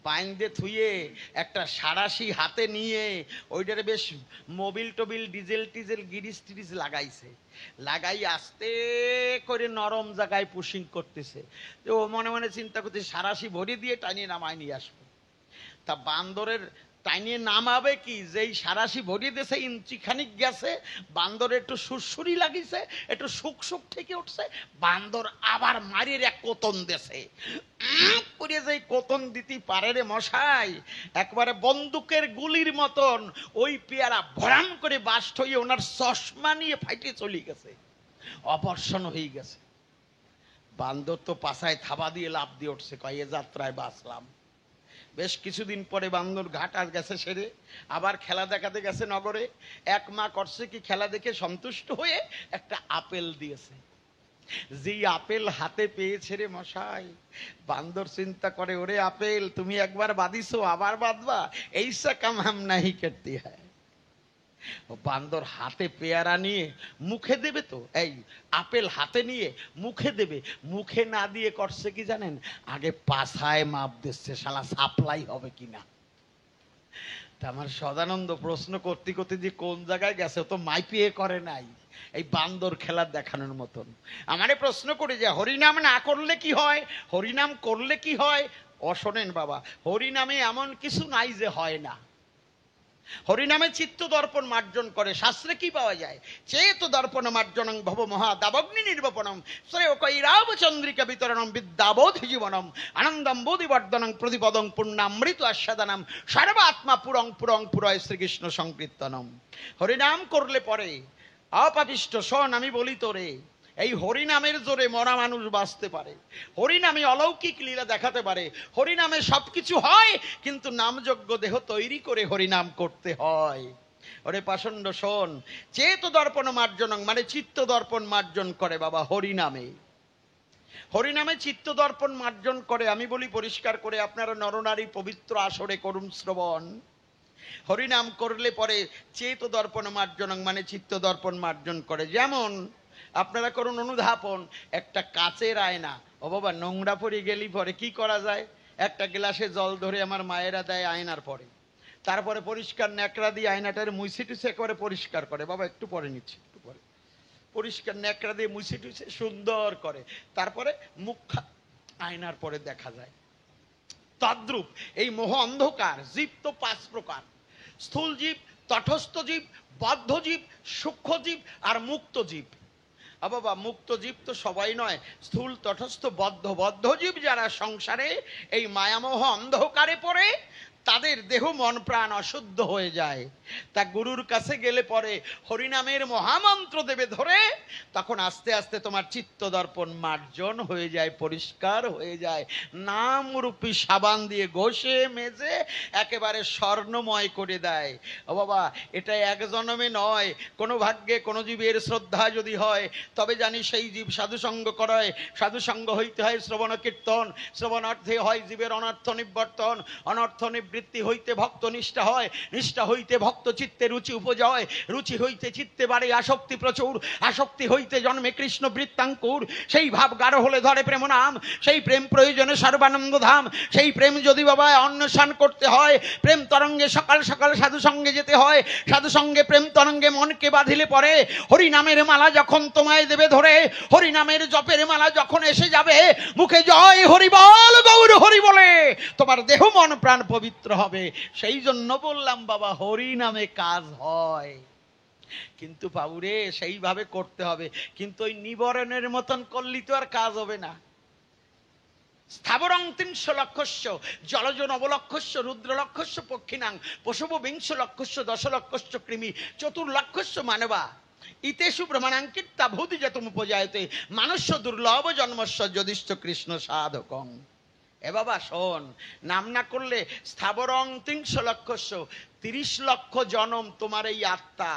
বাইন্ধে থুয়ে একটা সারাশি হাতে নিয়ে ওইটারে বেশ মোবিল টোবিল ডিজেল টিজেল গিরিস টিরিস লাগাইছে। লাগাই আস্তে করে নরম জায়গায় পুশিং করতেছে। ও মনে মনে চিন্তা করতে, সারাশি ভরি দিয়ে টানিয়ে নামায় নিয়ে আসবো। তা বান্দরের টাইনিয়ে নামাবে কি, যেই সারাশি ভরিয়ে দিয়েছে, ইঞ্চি খানিক গেছে, বান্দর একটু সুরসুরি লাগিছে, একটু সুখ সুখ থেকে উঠছে। বান্দর আবার মারির এক কোতন দেছে, করে যে কোতন দিতে পারে রে মশাই, একবারে বন্দুকের গুলির মতন ওই পেয়ারা ভরাম করে বাস্ট হয়ে ওনার চশমা নিয়ে ফাইটে চলে গেছে, অপারেশন হয়ে গেছে। বান্দর তো পাছায় থাবা দিয়ে লাফ দিয়ে উঠছে, কয় এ যাত্রায় বাঁচলাম। বেশ কিছুদিন পরে বান্দর ঘাট আর গেছে সেরে, আবার খেলা দেখাতে গেছে নগরে। এক মা করছে কি, খেলা দেখে সন্তুষ্ট হয়ে একটা আপেল দিয়েছে। যেই আপেল হাতে পেয়েছে রে মশাই, বান্দর চিন্তা করে, ওরে আপেল তুমি একবার বাঁধিছো, আবার বাঁধবা, এইসা কাম হাম নাহি করতে হয়। বান্দর হাতে পেয়ারা নিয়ে মুখে দেবে, তো এই আপেল হাতে নিয়ে মুখে দেবে, মুখে না দিয়ে করছে কি জানেন, আগে পাছায় মাপ দিচ্ছে, শালা সাপ্লাই হবে কিনা। তা আমার সদানন্দ প্রশ্ন করতে করতে যে কোন জায়গায় গেছে, তো মাইপিয়ে করে নাই, এই বান্দর খেলা দেখানোর মতন। আমারে প্রশ্ন করে যে হরিনাম না করলে কি হয়, হরিনাম করলে কি হয়। শোনেন বাবা, হরিনামে এমন কিছু নাই যে হয় না। হরিনামে চিত্ত দর্পণ মার্জন করে। শাস্ত্রে কি পাওয়া যায়, চেত দর্পণ মার্জনং ভব মহা দাবগ্নি নির্বাপনম শ্রেয় কৈরাব চন্দ্রিকা বিতরণম বিদ্যাবোধি জীবনম আনন্দম বোধিবর্ধনং প্রতিপদং পূর্ণামৃত আস্বাদনম সর্বাত্মা পুরং পুরং পুরয় শ্রীকৃষ্ণ সংকীর্তনম। হরিনাম করলে পরে অপাপিষ্ট শোন, আমি বলি তোরে, এই হরিনামের জোরে মরা মানুষ বাঁচতে পারে, হরিনামে অলৌকিক লীলা দেখাতে পারে, হরিনামে সবকিছু হয়, কিন্তু নামযোগ্য দেহ তৈরি করে হরিনাম করতে হয়। ওরে পাষণ্ড শোন, চেত দর্পণ মার্জনং মানে চিত্ত দর্পণ মার্জন করে বাবা হরিনামে। হরিনামে চিত্ত দর্পণ মার্জন করে। আমি বলি পরিষ্কার করে, আপনারা নরনারী পবিত্র আসরে করুন শ্রবণ। হরিনাম করলে পরে চেত দর্পণ মার্জনং মানে চিত্ত দর্পণ মার্জন করে। যেমন আপনারা করুন অনুধাবন, একটা কাচের আয়না, ও বাবা নোংরা পড়ে গেলি পরে কি করা যায়? একটা গ্লাসে জল ধরে আমার মায়েরা দেয় আয়নার পরে, তারপরে পরিষ্কার ন্যাকড়া দিয়ে আয়নাটার মুছে টুছে একেবারে পরিষ্কার করে। বাবা একটু পরে নিচ্ছি, একটু পরে পরিষ্কার ন্যাকড়া দিয়ে মুছে টুছে সুন্দর করে, তারপরে মুখ আয়নার পরে দেখা যায়। তদ্রূপ এই মোহ অন্ধকার জীব তো 5 প্রকার: স্থূল জীব, তটস্থ জীব, বদ্ধ জীব, সূক্ষ্ম জীব আর মুক্ত জীব। বাবা মুক্ত জীব তো সবাই নয়, স্থূল তটস্থ বদ্ধ। বদ্ধ জীব যারা সংসারে এই মায়ামোহ অন্ধকারে পড়ে, তাদের দেহ মন প্রাণ অশুদ্ধ হয়ে যায়। তা গুরুর কাছে গেলে পরে হরিনামের মহামন্ত্র দেবে ধরে, তখন আস্তে আস্তে তোমার চিত্ত দর্পণ মার্জন হয়ে যায়, পরিষ্কার হয়ে যায়। নাম রূপী সাবান দিয়ে ঘষে মেজে একেবারে স্বর্ণময় করে দেয়। ও বাবা, এটা এক জন্মে নয়, কোনো ভাগ্যে কোনো জীবের শ্রদ্ধা যদি হয় তবে জানি সেই জীব সাধুসঙ্গ করায়। সাধুসঙ্গ হইতে হয় শ্রবণ কীর্তন, শ্রবণ অর্থে হয় জীবের অনর্থ নিবর্তন, অনর্থ নিবৃত্তি হইতে ভক্ত নিষ্ঠা হয়, নিষ্ঠা হইতে ভক্ত চিত্তে রুচি উপজয়, রুচি হইতে চিত্তে বাড়ে আসক্তি প্রচুর, আসক্তি হইতে জন্মে কৃষ্ণ বৃত্তাঙ্কুর। সেই ভাব গাঢ় হলে ধরে প্রেম নাম, সেই প্রেম প্রয়োজনে সর্বানন্দ ধাম। সেই প্রেম যদি বাবা অন্বেষণ করতে হয়, প্রেম তরঙ্গে সকাল সকাল সাধু সঙ্গে যেতে হয়। সাধু সঙ্গে প্রেম তরঙ্গে মনকে বাঁধিলে পরে হরি নামের মালা যখন তোমায় দেবে ধরে, হরি নামের জপের মালা যখন এসে যাবে, মুখে জয় হরি বল গৌর হরি বলে তোমার দেহ মন প্রাণ পবিত্র হবে। সেই জন্য বললাম বাবা হরি নামে কাজ হয়, কিন্তু বাবুরে সেইভাবে করতে হবে। কিন্তু ওই নিবরণের মতন করলি তো আর কাজ হবে না। স্থাবরং 300 লক্ষস্য, জলজ নবলক্ষস্য, রুদ্রলক্ষস্য পক্ষিণাং, পশুব 20 লক্ষস্য, 10 লক্ষস্য কৃমি, 4 লক্ষস্য মানবা, ইতেষু ব্রহ্মাণাঙ্কিতা ভূতি যতম উপজায়তে মানুষ্য দুর্লভ জন্মস্য যদিষ্ঠ কৃষ্ণ সাধকং। এ বাবা শোন, নাম না করলে স্থাবরং 300 লক্ষস্য, 30 লক্ষ জনম তোমার এই আত্মা,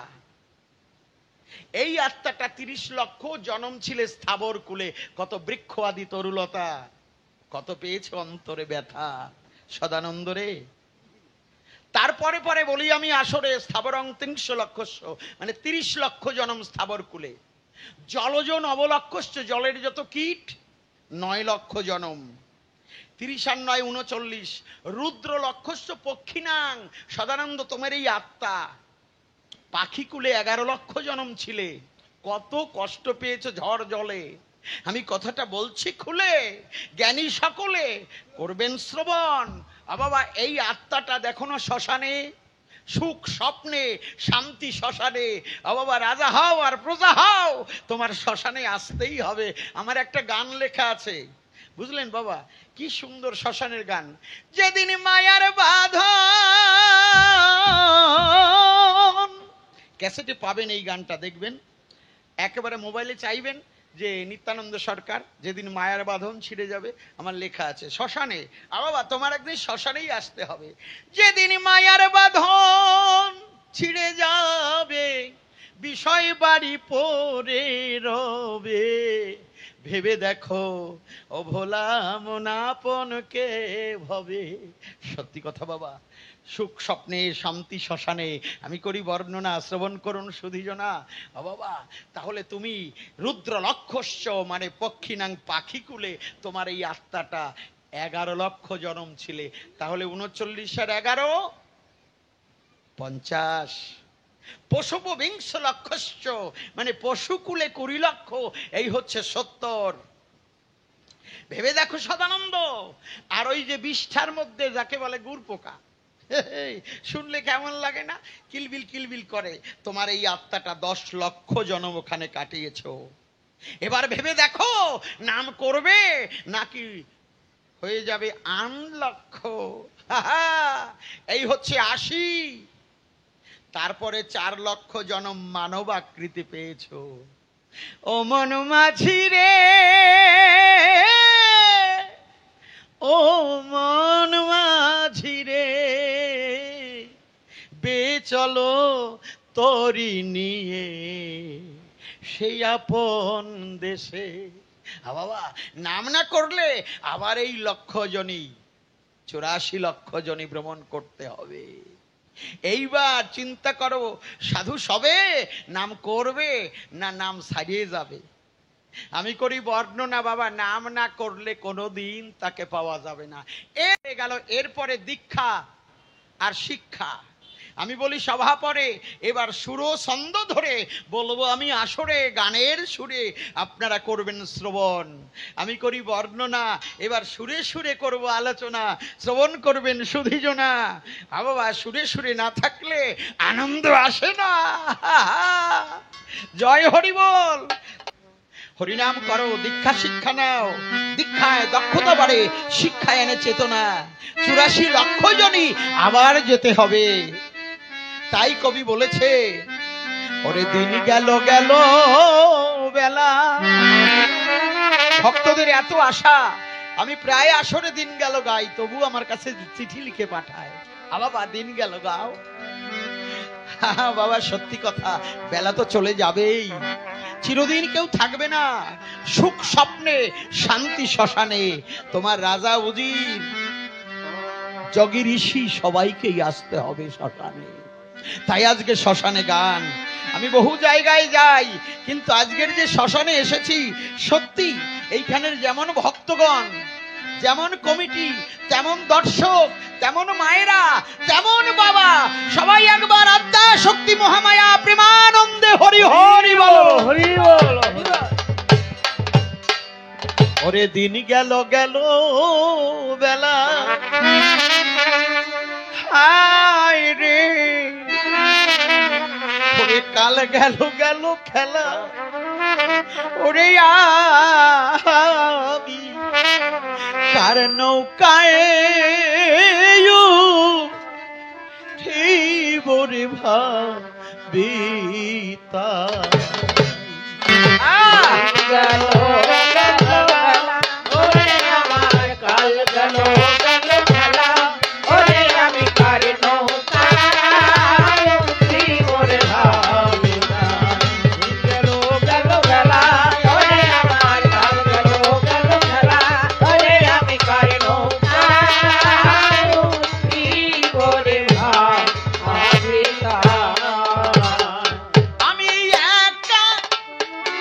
এই আত্মাটা 30 লক্ষ জনম ছিলে স্থাবর কুলে, কত বৃক্ষ আদি তরুলতা, কত পেয়েছে অন্তরে ব্যথা সদানন্দ রে। তারপরে পরে বলি আমি আসরে স্থাবরং 300 লক্ষস্য মানে 30 লক্ষ জনম স্থাবর কুলে, জলজ নবলক্ষস্য জলের যত কীট 9 লক্ষ জনম, 30 আর 9 39, রুদ্র লক্ষস্য পক্ষিণাং, সদানন্দ তোমার এই আত্মা পাখিকুলে 11 লক্ষ জনম ছিলে, কত কষ্ট পেয়েছো ঝড় জলে। আমি কথাটা বলছি খুলে, জ্ঞানী সকলে করবেন শ্রবণ। বাবা এই আত্মাটা দেখো না শ্মশানে, সুখ স্বপ্নে শান্তি শ্মশানে। বাবা রাজা হও আর প্রজা হও, তোমার শ্মশানে আসতেই হবে। আমার একটা গান লেখা আছে, বুঝলেন বাবা, কি সুন্দর শ্মশানের গান। যেদিন মায়ার বাঁধন, ক্যাসেটে পাবেন এই গানটা, দেখবেন একেবারে মোবাইলে চাইবেন যে নিত্যানন্দ সরকার যেদিন মায়ার বাঁধন ছিঁড়ে যাবে, আমার লেখা আছে শ্মশানে। বাবা তোমার একদিন শ্মশানেই আসতে হবে। যেদিন মায়ার বাঁধন ছিঁড়ে যাবে, বিষয় বাড়ি পড়ে রবে, ভেবে দেখো ও ভোলা মন আপনকে ভবে। সত্যি কথা বাবা, সুখ স্বপ্নে শান্তি শ্মশানে আমি করি বর্ণনা, শ্রবণ করুন সুধীজনা। বাবা তাহলে তুমি রুদ্র লক্ষস্য মানে পক্ষিণাং পাখিকুলে তোমার এই আত্মাটা 11 লক্ষ জনম ছিলে, তাহলে 39 আর 11 50, পশুব 20 লক্ষস্য মানে পশুকুলে 20 লক্ষ, এই হচ্ছে 70। ভেবে দেখো সদানন্দ। আর ওই যে বিষ্ঠার মধ্যে যাকে বলে গুড় পোকা, শুনলে কেমন লাগে না, কিলবিল কিলবিল করে, তোমার এই আত্মাটা 10 লক্ষ জনম ওখানে কাটিয়েছো। এবার ভেবে দেখো নাম করবে নাকি হয়ে যাবে 8 লক্ষ, এই হচ্ছে 80। তারপরে 4 লক্ষ জনম মানব আকৃতি পেয়েছো। ও মন মাঝি রে, ও মন মাঝি রে, বেচলো তরি নিয়ে সেই আপন দেশে। বাবা, নাম না করলে আবার এই লক্ষ জনই 84 লক্ষ জনই ভ্রমণ করতে হবে। এইবার চিন্তা করো, সাধু সবে নাম করবে না নাম ছাড়িয়ে যাবে? আমি করি বর্ণনা বাবা, নাম না করলে কোনোদিন তাকে পাওয়া যাবে না। গেল এরপরে দীক্ষা আর শিক্ষা। আমি বলি সভা পরে, এবার সুর ছন্দ ধরে বলবো আমি আসরে, গানের সুরে আপনারা করবেন শ্রবণ। আমি করি বর্ণনা, এবার সুরে সুরে করব আলোচনা, শ্রবণ করবেন সুধীজনা। বাবা, সুরে সুরে না থাকলে আনন্দ আসে না। জয় হরি বল। হরিনাম করো, দীক্ষা শিক্ষা নাও। দীক্ষায় দক্ষতা বাড়ে, শিক্ষায় এনে চেতনা। 84 লক্ষ জনই আবার যেতে হবে। তাই কবি বলেছে, ওরে দিন গেল গেল বেলা। ভক্তদের এত আশা, আমি প্রায় আসরে দিন গেল গাই, তবু আমার কাছে চিঠি লিখে পাঠায়, বাবা দিন গেল গাও। বাবা সত্যি কথা, বেলা তো চলে যাবেই, চিরদিন কেউ থাকবে না। সুখ স্বপ্নে, শান্তি শ্মশানে। তোমার রাজা উজির, যোগী ঋষি সবাইকেই আসতে হবে শ্মশানে। তাই আজকে শ্মশানে গান। আমি বহু জায়গায় যাই, কিন্তু আজকের যে শ্মশানে এসেছি, সত্যি এইখানের যেমন ভক্তগণ, যেমন কমিটি, তেমন দর্শক, তেমন মায়েরা, তেমন বাবা, সবাই একবার আদ্যা শক্তি মহামায়া প্রেমানন্দে হরি হরি বলো,
হরি বল।
ওরে দিন গেল গেল বেলা, হায় রে, ওরে কাল গেল গেল খেলা। ওরে আমি কার নৌকায় ঠিবরে ভাবিতা।
গেল গেল বেলা, ওরে আমার কাল গেল গেল বেলা, ওরে আমি কার নৌকায় জীবনে ভাবিনা। গেল গেল বেলা, ওরে আমার কাল গেল গেল বেলা, ওরে আমি কার নৌকায় জীবনে ভাবিনা।
আমি একা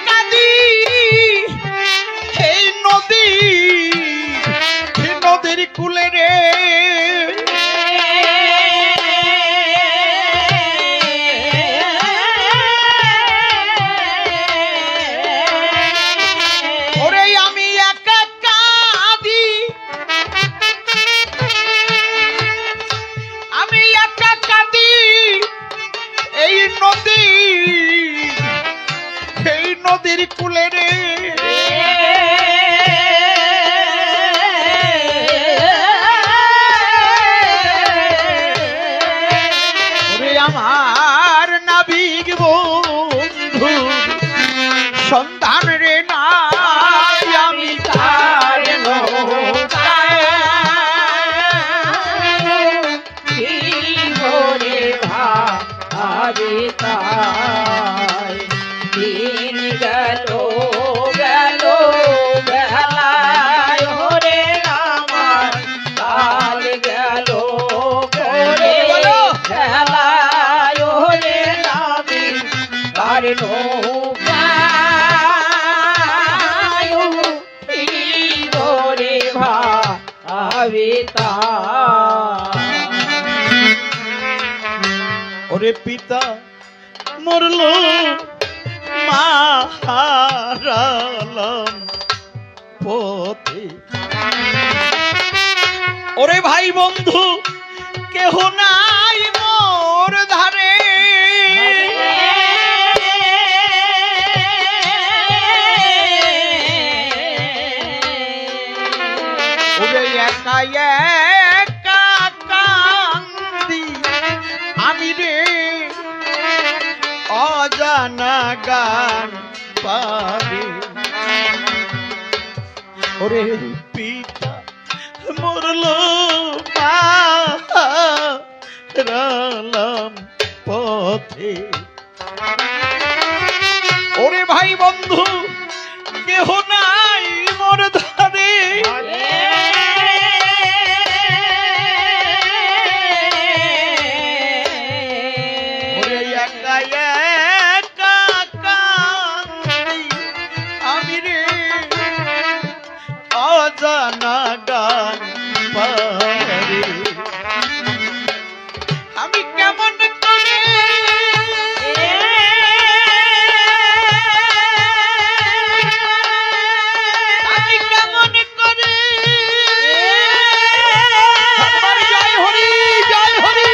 কাঁদি এই নদী, নদীর কূলে রে। ওরে আমি একা কাঁদি, আমি একা কাঁদি এই নদী, এই নদীর কূলে রে। ওরে আমার নাবিক বন্ধু সন্ধান রে নাই, আমি তার নৌকায়।
জীবনে ভাবিতাই। দিন গেল গেল বেলায়, ওরে আমার কাল গেল করে খেলায়, ওরে আমি কার নৌকায় জীবনে ভাবিতাই।
ওরে পিতা মরল, মা হারালাম পথে। ওরে ভাই বন্ধু কেহ নাই মোর ধারে। ওরে একা একা কান্দি আমি রে, অজানা গান পাবে। ওরে পিতা মরলো, মা রালাম পথে। ওরে ভাই বন্ধু কেহ নাই মোর ধারে, ওরে একা একা কান্দি আমি রে, অজানা গান পারে। আমি কেমন করে আমি কেমন করে একবার জয় হরি জয় হরি,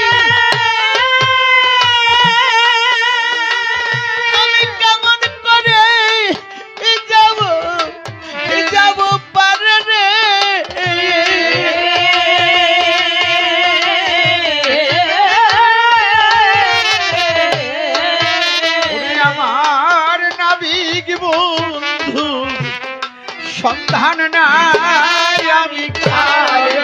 আমি কেমন করে যাব পারে রে। আমার নাবিক বন্ধু সন্ধান নাই, আমি কার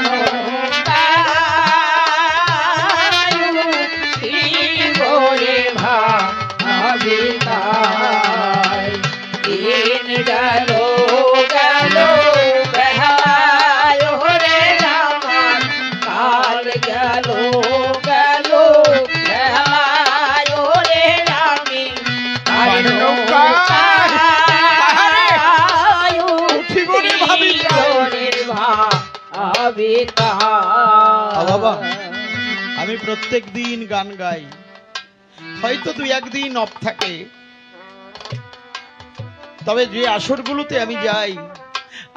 করে ভাবি তাই দিন গেল গেল বেহায় রে আমার, কাল গেল গেল বেহায় রে আমি
বাবা, আমি প্রত্যেক দিন গান গাই, হয়তো দুই একদিন অফ থাকে, তবে যে আসরগুলোতে আমি যাই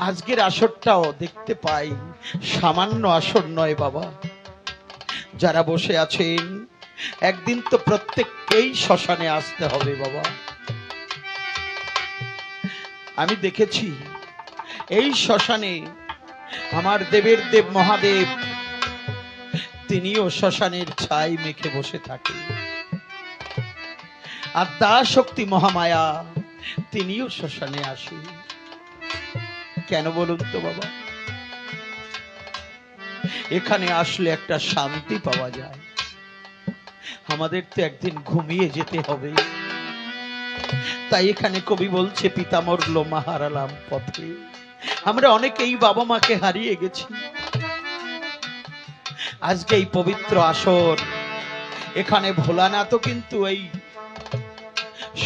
আজকের আসরটাও দেখতে পাই সামান্য আসর নয় বাবা। যারা বসে আছেন একদিন তো প্রত্যেককেই শ্মশানে আসতে হবে বাবা। আমি দেখেছি এই শ্মশানে আমার দেবের দেব মহাদেব তিনিও শ্মশানের ছাই মেখে বসে থাকে, আদ্যা শক্তি মহামায়া তিনিও শ্মশানে আসে। কেন বলুন তো বাবা? এখানে আসলে একটা শান্তি পাওয়া যায়। আমাদের তো একদিন ঘুমিয়ে যেতে হবে, তাই এখানে কবি বলছে পিতা মরলো মা হারালাম পথে। আমরা অনেকেই বাবা মাকে হারিয়ে গেছি। আজকে এই পবিত্র আসর, এখানে ভোলানাথও কিন্তু এই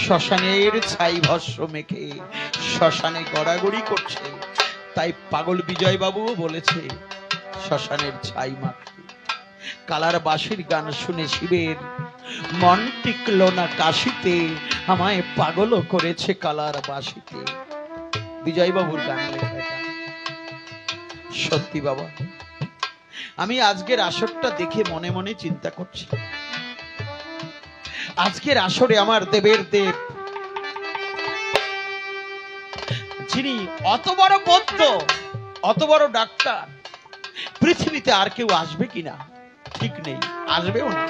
শ্মশানের ছাই ভস্ম মেখে শ্মশানে গড়াগড়ি করছে। তাই পাগল বিজয় বাবুও বলেছে শ্মশানের ছাই মাখে। কালার বাঁশির গান শুনে শিবের মন টিকল না কাশিতে, আমায় পাগলও করেছে কালার বাঁশিতে। বিজয় বাবুর গান লেখা এটা। সত্যি বাবা, আমি আজকের আসরটা দেখে মনে মনে চিন্তা করছি, আজকের আসরে আমার দেবের দেব যিনি অত বড় বৈদ্য, অত বড় ডাক্তার, পৃথিবীতে আর কেউ আসবে কিনা ঠিক নেই, আসবেও না।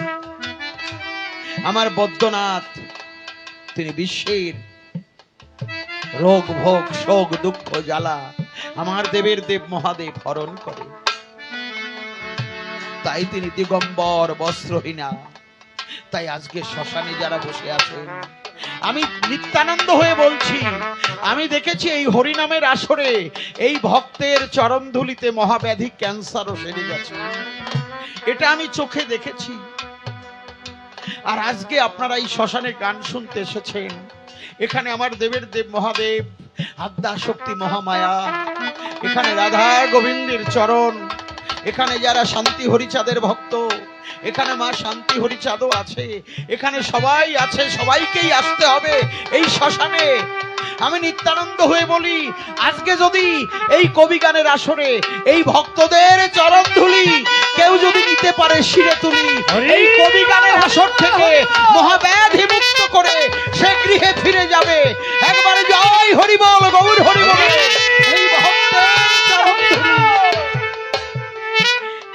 আমার বৈদ্যনাথ তিনি বিশ্বের রোগ ভোগ শোক দুঃখ জ্বালা আমার দেবের দেব মহাদেব হরণ করে। তাই তিনি দিগম্বর বস্ত্রহীনা। তাই আজকে শ্মশানে যারা বসে আছেন, আমি নিত্যানন্দ হয়ে বলছি, আমি দেখেছি এই হরিনামের আসরে এই ভক্তের চরণধুলিতে মহাব্যাধি ক্যান্সারও সেরে গেছে। এটা আমি চোখে দেখেছি। আর আজকে আপনারা এই শ্মশানে গান শুনতে এসেছেন। এখানে আমার দেবের দেব মহাদেব, আদ্যা শক্তি মহামায়া, এখানে রাধা গোবিন্দের চরণ, এখানে যারা শান্তি হরিচাঁদের ভক্ত, এখানে মা শান্তি হরিচাঁদও আছে, এখানে সবাই আছে, সবাইকেই আসতে হবে এই শ্মশানে। আমি নিত্যানন্দ হয়ে বলি, আজকে যদি এই কবি গানের আসরে এই ভক্তদের চরণ ধুলি কেউ যদি নিতে পারে শিরে তুলি, এই কবি গানের আসর থেকে মহাব্যাধি মুক্ত করে সে গৃহে ফিরে যাবে। একবারে জয় হরি বল, গৌর হরি বল। এই ভক্তের চরণ ধুলি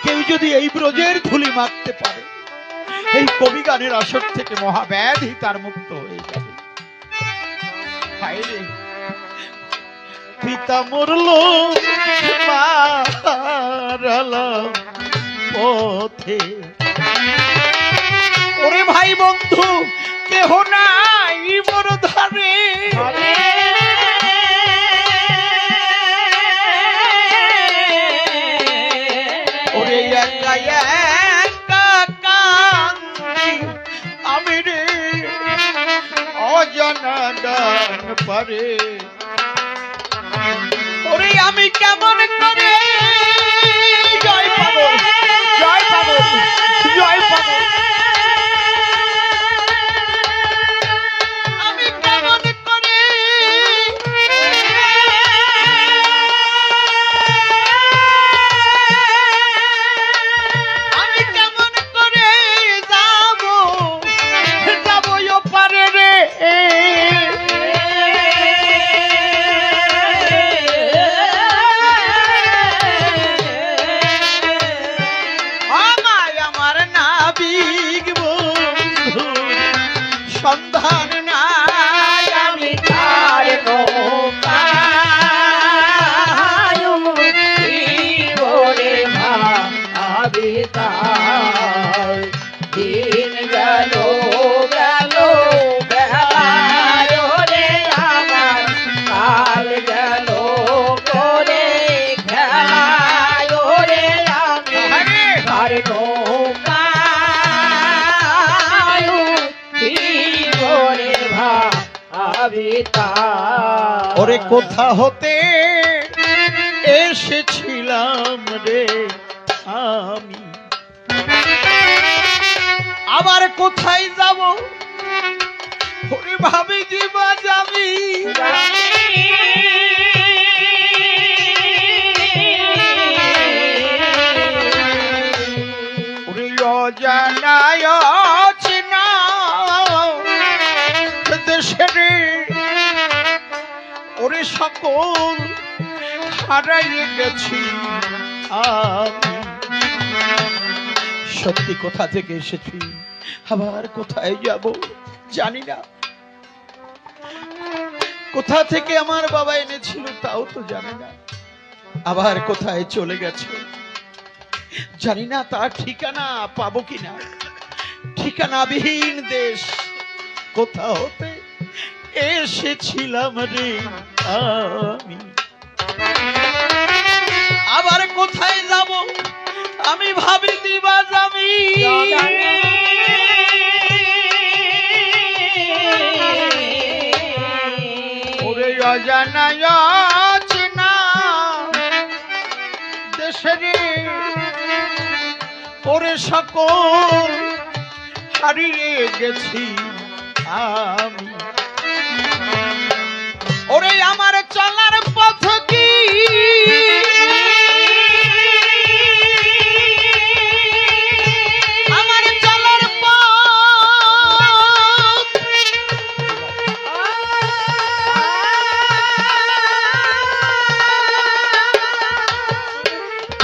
কেউ যদি এই ব্রজের ধুলি মারতে পারে, এই কবি গানের আসর থেকে মহাব্যাধি তার মুক্ত হয়ে যাবে। হায়রে পিতা মরলো মারালাম পথে। ওরে ভাই বন্ধু কেহ নাই মোর ধারে, ওরে একা একা কান্দি আমি রে অজানা ডান পারে। ওরে আমি কেমন করে জয় পাবো, জয় পাবো, জয় পাবো, আমি কেমন করে আমি কেমন করে যাবো, যাবো ওপারে রে। সন্ধান নাই আমি তার নৌকায় ওরে ভাবি তার দিন গেল গেল বেলায় রে আমার কাল গেল করে খেলায় রে আমি তার নৌকা ওরে কোথা হতে এসেছিলাম রে আমি, আবার কোথায় যাব ওরে ভাবি দিবা যাবি। ওরে অজানায় অচেনা দেশের ওরে সকল হারাইয়ে গেছি আমি। সত্যি কোথা থেকে এসেছি আবার কোথায় যাব জানি না, কোথা থেকে আমার বাবা এনেছিল তাও তো জানি না, আবার কোথায় চলে গেছে জানি না, তার ঠিকানা পাবো কিনা। ঠিকানাবিহীন দেশ কোথা হতে এসেছিলাম রে আমি, আবার কোথায় যাব আমি ভাবি দিবা যাবি। ওরে অজানায় অচেনা দেশের ওরে সকল হারিয়ে গেছি আমি। ওরে আমার চলার পথ কি আমার চলার পথ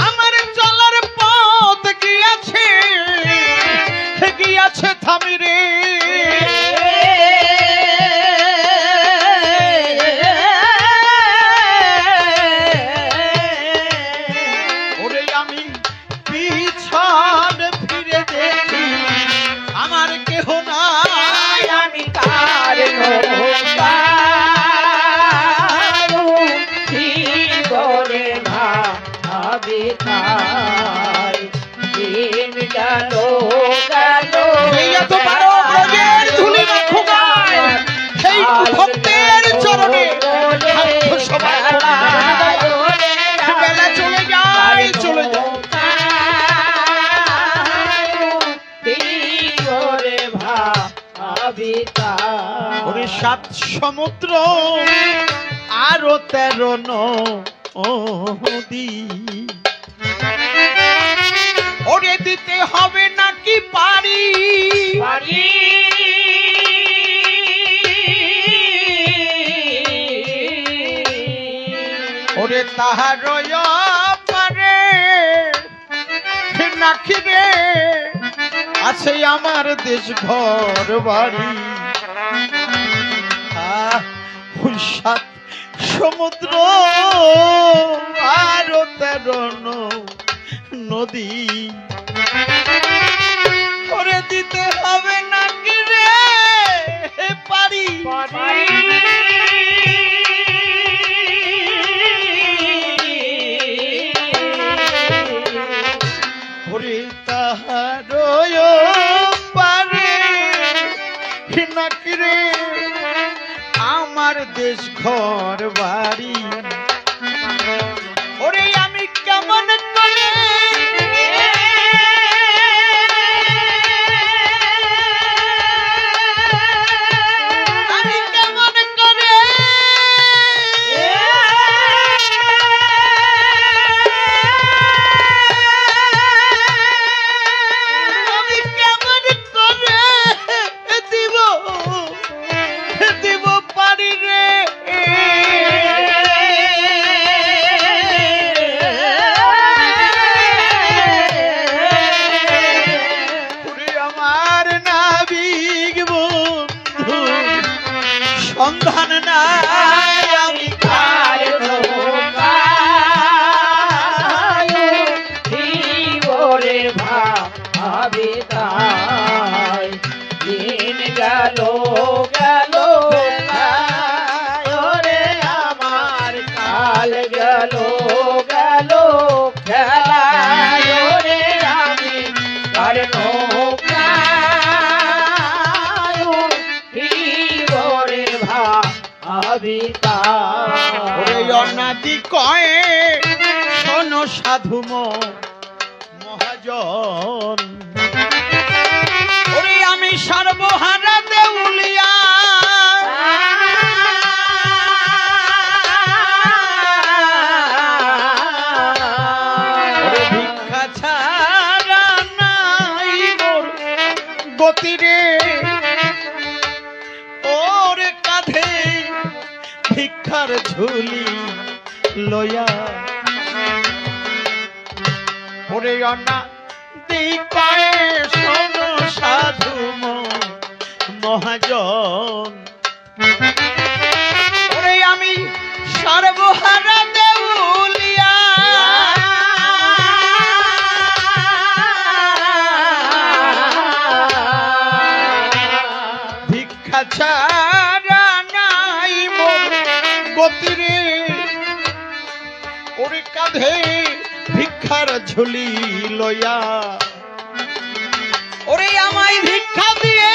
আমার চলার পথ গিয়াছে গিয়াছে থামি রে। সাত সমুদ্র আরো 13 নদী, ওরে দিতে হবে নাকি পারি পারি। ওরে তাহার পারে নাকি রে আছে আমার দেশ ঘর বাড়ি। সাত সমুদ্র আর 13 নদী করে দিতে হবে নাকি রে পারি ওরে তাহার পারে নাকি রে আমার দেশ ঘর বাড়ি ওরে আমি কেমন করে আমি কেমন করে আমি কেমন করে দিব দিব পারি রে ওরে আমার নাবিক বন্ধু সন্ধান নাই আমি
কার নৌকায় জীবরে ভাবি তাই দিন গেল গেল রে আমার কাল গেল গেল খেলায় রে আমি কার নৌকায় জীবরে ভাবি
ওরে
তাই
অনাদি কয়ে শোনো সাধু মহাজন ওরে আমি সর্বহারা দেউলিয়া ওরে ভিক্ষা ছাড়া নাই মোর গতি রে ওরে কাঁধে ভিক্ষার ঝুলি লয়া ওরে অনা দিকায় শোনো সাধু মহাজন ওরে আমি সর্বহারা দেউলিয়া ভিক্ষা ছাড়া নাই মোর গতি রে ওরে কাঁধে ভিক্ষার ঝুলি লয়া ওরে আমায় ভিক্ষা দিয়ে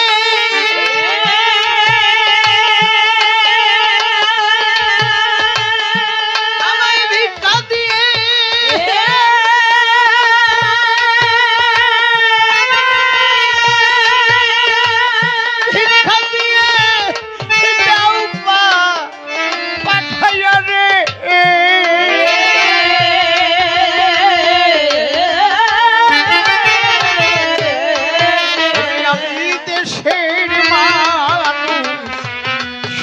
আমায় ভিক্ষা দিয়ে ভিক্ষা দিয়ে দাও পাঠাইয়া রে আমি দেশের মানুষ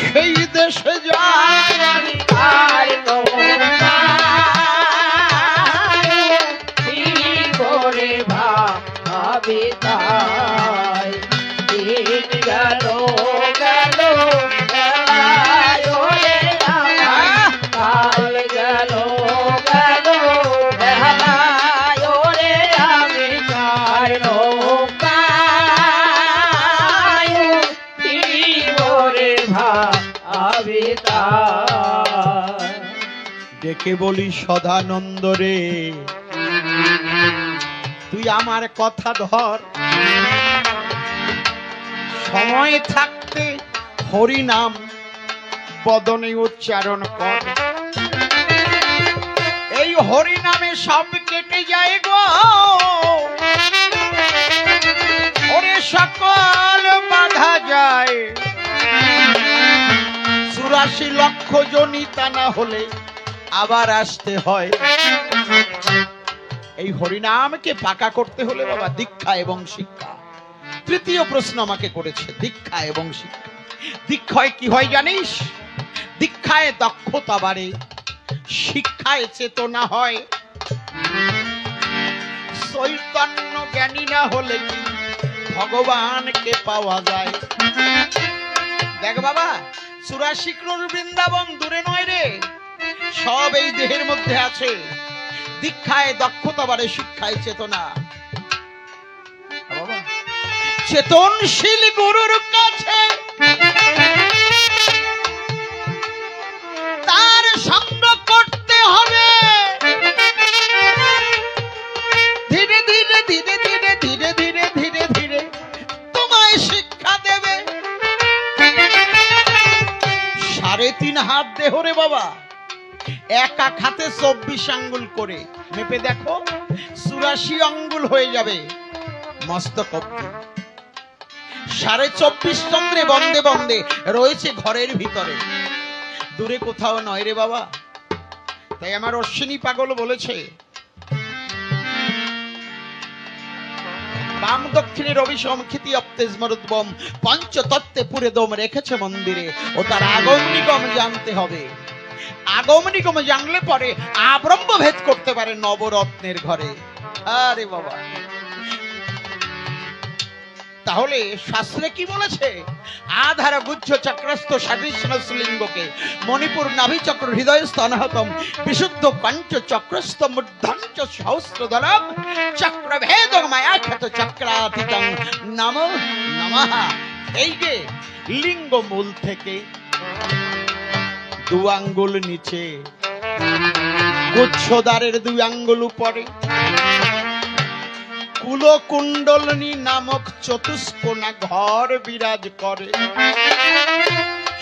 সেই দেশে যাই
কার নৌকায় জীবরে ভাবি তাই দিন গেল গেল খেলায় রে আমার কাল গেল গেল খেলায় রে আমি কার নৌকায় জীবরে ভাবি তাই
ডেকে বলি সদানন্দ রে তুই আমার কথা ধর সময় থাকতে হরি নাম বদনে উচ্চারণ কর এই হরি নামে সব কেটে যায় গো ওরে সকল বাধা যায় 84 লক্ষ জনি তা না হলে আবার আসতে হয় এই হরিনামকে পাকা করতে হলে বাবা দীক্ষা এবং শিক্ষা তৃতীয় প্রশ্ন আমাকে করেছে দীক্ষা এবং শিক্ষা দীক্ষায় কি হয় জানিস দীক্ষায় দক্ষতা বাড়ে শিক্ষায় চেতনা হয় চৈতন্য জ্ঞানী না হলে কি ভগবানকে পাওয়া যায় দেখ বাবা চুরাশি ক্রোড় বৃন্দাবন দূরে নয় রে, সব এই দেহের মধ্যে আছে। দীক্ষায় দক্ষতা বাড়ে, শিক্ষায় চেতনা। বাবা, চেতনশীল গুরুর কাছে তার সঙ্গ করতে হবে। ধীরে ধীরে ধীরে ধীরে ধীরে ধীরে ধীরে ধীরে তোমায় শিক্ষা দেবে। 3.5 হাত দেহ রে বাবা, এক এক হাতে 24 আঙ্গুল করে মেপে দেখো, 84 আঙ্গুল হয়ে যাবে মস্তক অব্দি। 24.5 চন্দ্রে বন্দে বন্দে রয়েছে ঘরের ভিতরে, দূরে কোথাও নয় রে বাবা। তাই আমার অশ্বিনী পাগল বলেছে, বাম দক্ষিণে রবি সমক্ষিতি অপ্তেজমরুদ্বম, পঞ্চতত্ত্বে পুরে দম রেখেছে মন্দিরে। ও তার আগম নিগম জানতে হবে। আগম নিগম জানলে পরে আব্রহ্ম ভেদ করতে পারে নবরত্নের ঘরে। আরে বাবা, তাহলে শাস্ত্রে কি বলেছে? আধার গুজ্জ চক্রস্থ সাদৃশ্যলিঙ্গকে মণিপুর নাভি চক্র হৃদয় স্তনহতম বিশুদ্ধ কঞ্চ চক্রস্থ মূর্ধঞ্চ সহস্রদলম চক্রভেদ মায়া খ্যাত চক্রাতীতং নমো নমঃ। এই যে লিঙ্গ মূল থেকে 2 আঙ্গুল নিচে, গুচ্ছদ্বারের 2 আঙ্গুল উপরে কুলকুণ্ডলিনী নামক চতুষ্কোণা ঘর বিরাজ করে।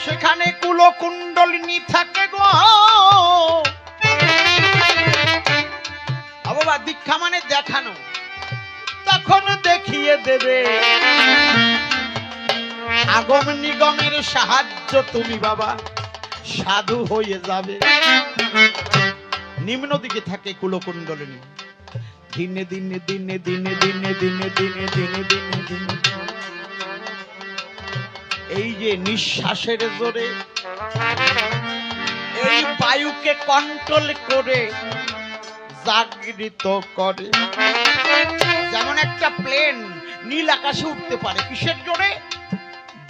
সেখানে কুলকুণ্ডলিনী থাকে গো বাবা। দীক্ষা মানে দেখানো, তখন দেখিয়ে দেবে। আগম নিগমের সাহায্য তুমি বাবা সাধু হয়ে যাবে। নিম্ন দিকে থাকে কুলকুণ্ডলিনী। দিনে দিনে দিনে দিনে দিনে দিনে দিনে দিনে দিনে দিনে এই যে নিঃশ্বাসের জোরে এই বায়ুকে কন্ট্রোল করে জাগৃত করে। যেমন একটা প্লেন নীল আকাশে উঠতে পারে, কিসের জোরে?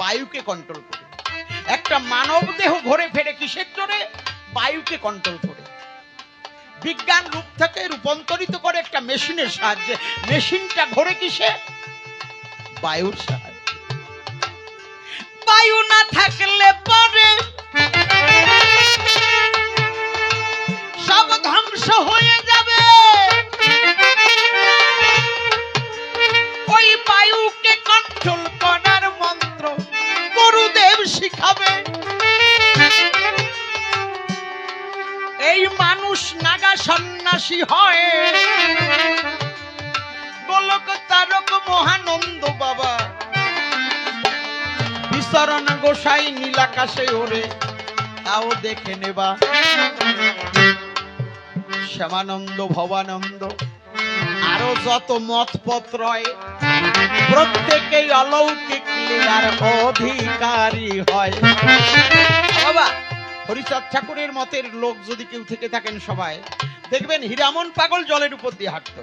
বায়ুকে কন্ট্রোল করে। একটা মানব দেহ ঘুরে ফেরে কিসের জোরে? বায়ুকে কন্ট্রোল করে। বিজ্ঞান রূপ থেকে রূপান্তরিত করে একটা মেশিনের সাহায্যে। মেশিনটা ঘোরে কিসে? বায়ুর সাহায্যে। বায়ু না থাকলে পরে সব ধ্বংস হয়ে যাবে। ওই বায়ুকে কন্ট্রোল করার মন্ত্র গুরুদেব শিখাবে। এই মানুষ নাগা সন্ন্যাসী হয়, গোলক তারক মহানন্দ বাবা বিচরণ গোসাই নীলাকাশে ওরে, তাও দেখে নেবা। শ্যামানন্দ, ভবানন্দ, আরো যত মত পথ রয় প্রত্যেকেই অলৌকিক লীলার অধিকারী হয় বাবা। হরিচাঁদ ঠাকুরের মতের লোক যদি কেউ থেকে থাকেন সবাই দেখবেন হীরামন পাগল জলের উপর দিয়ে হাঁটতো।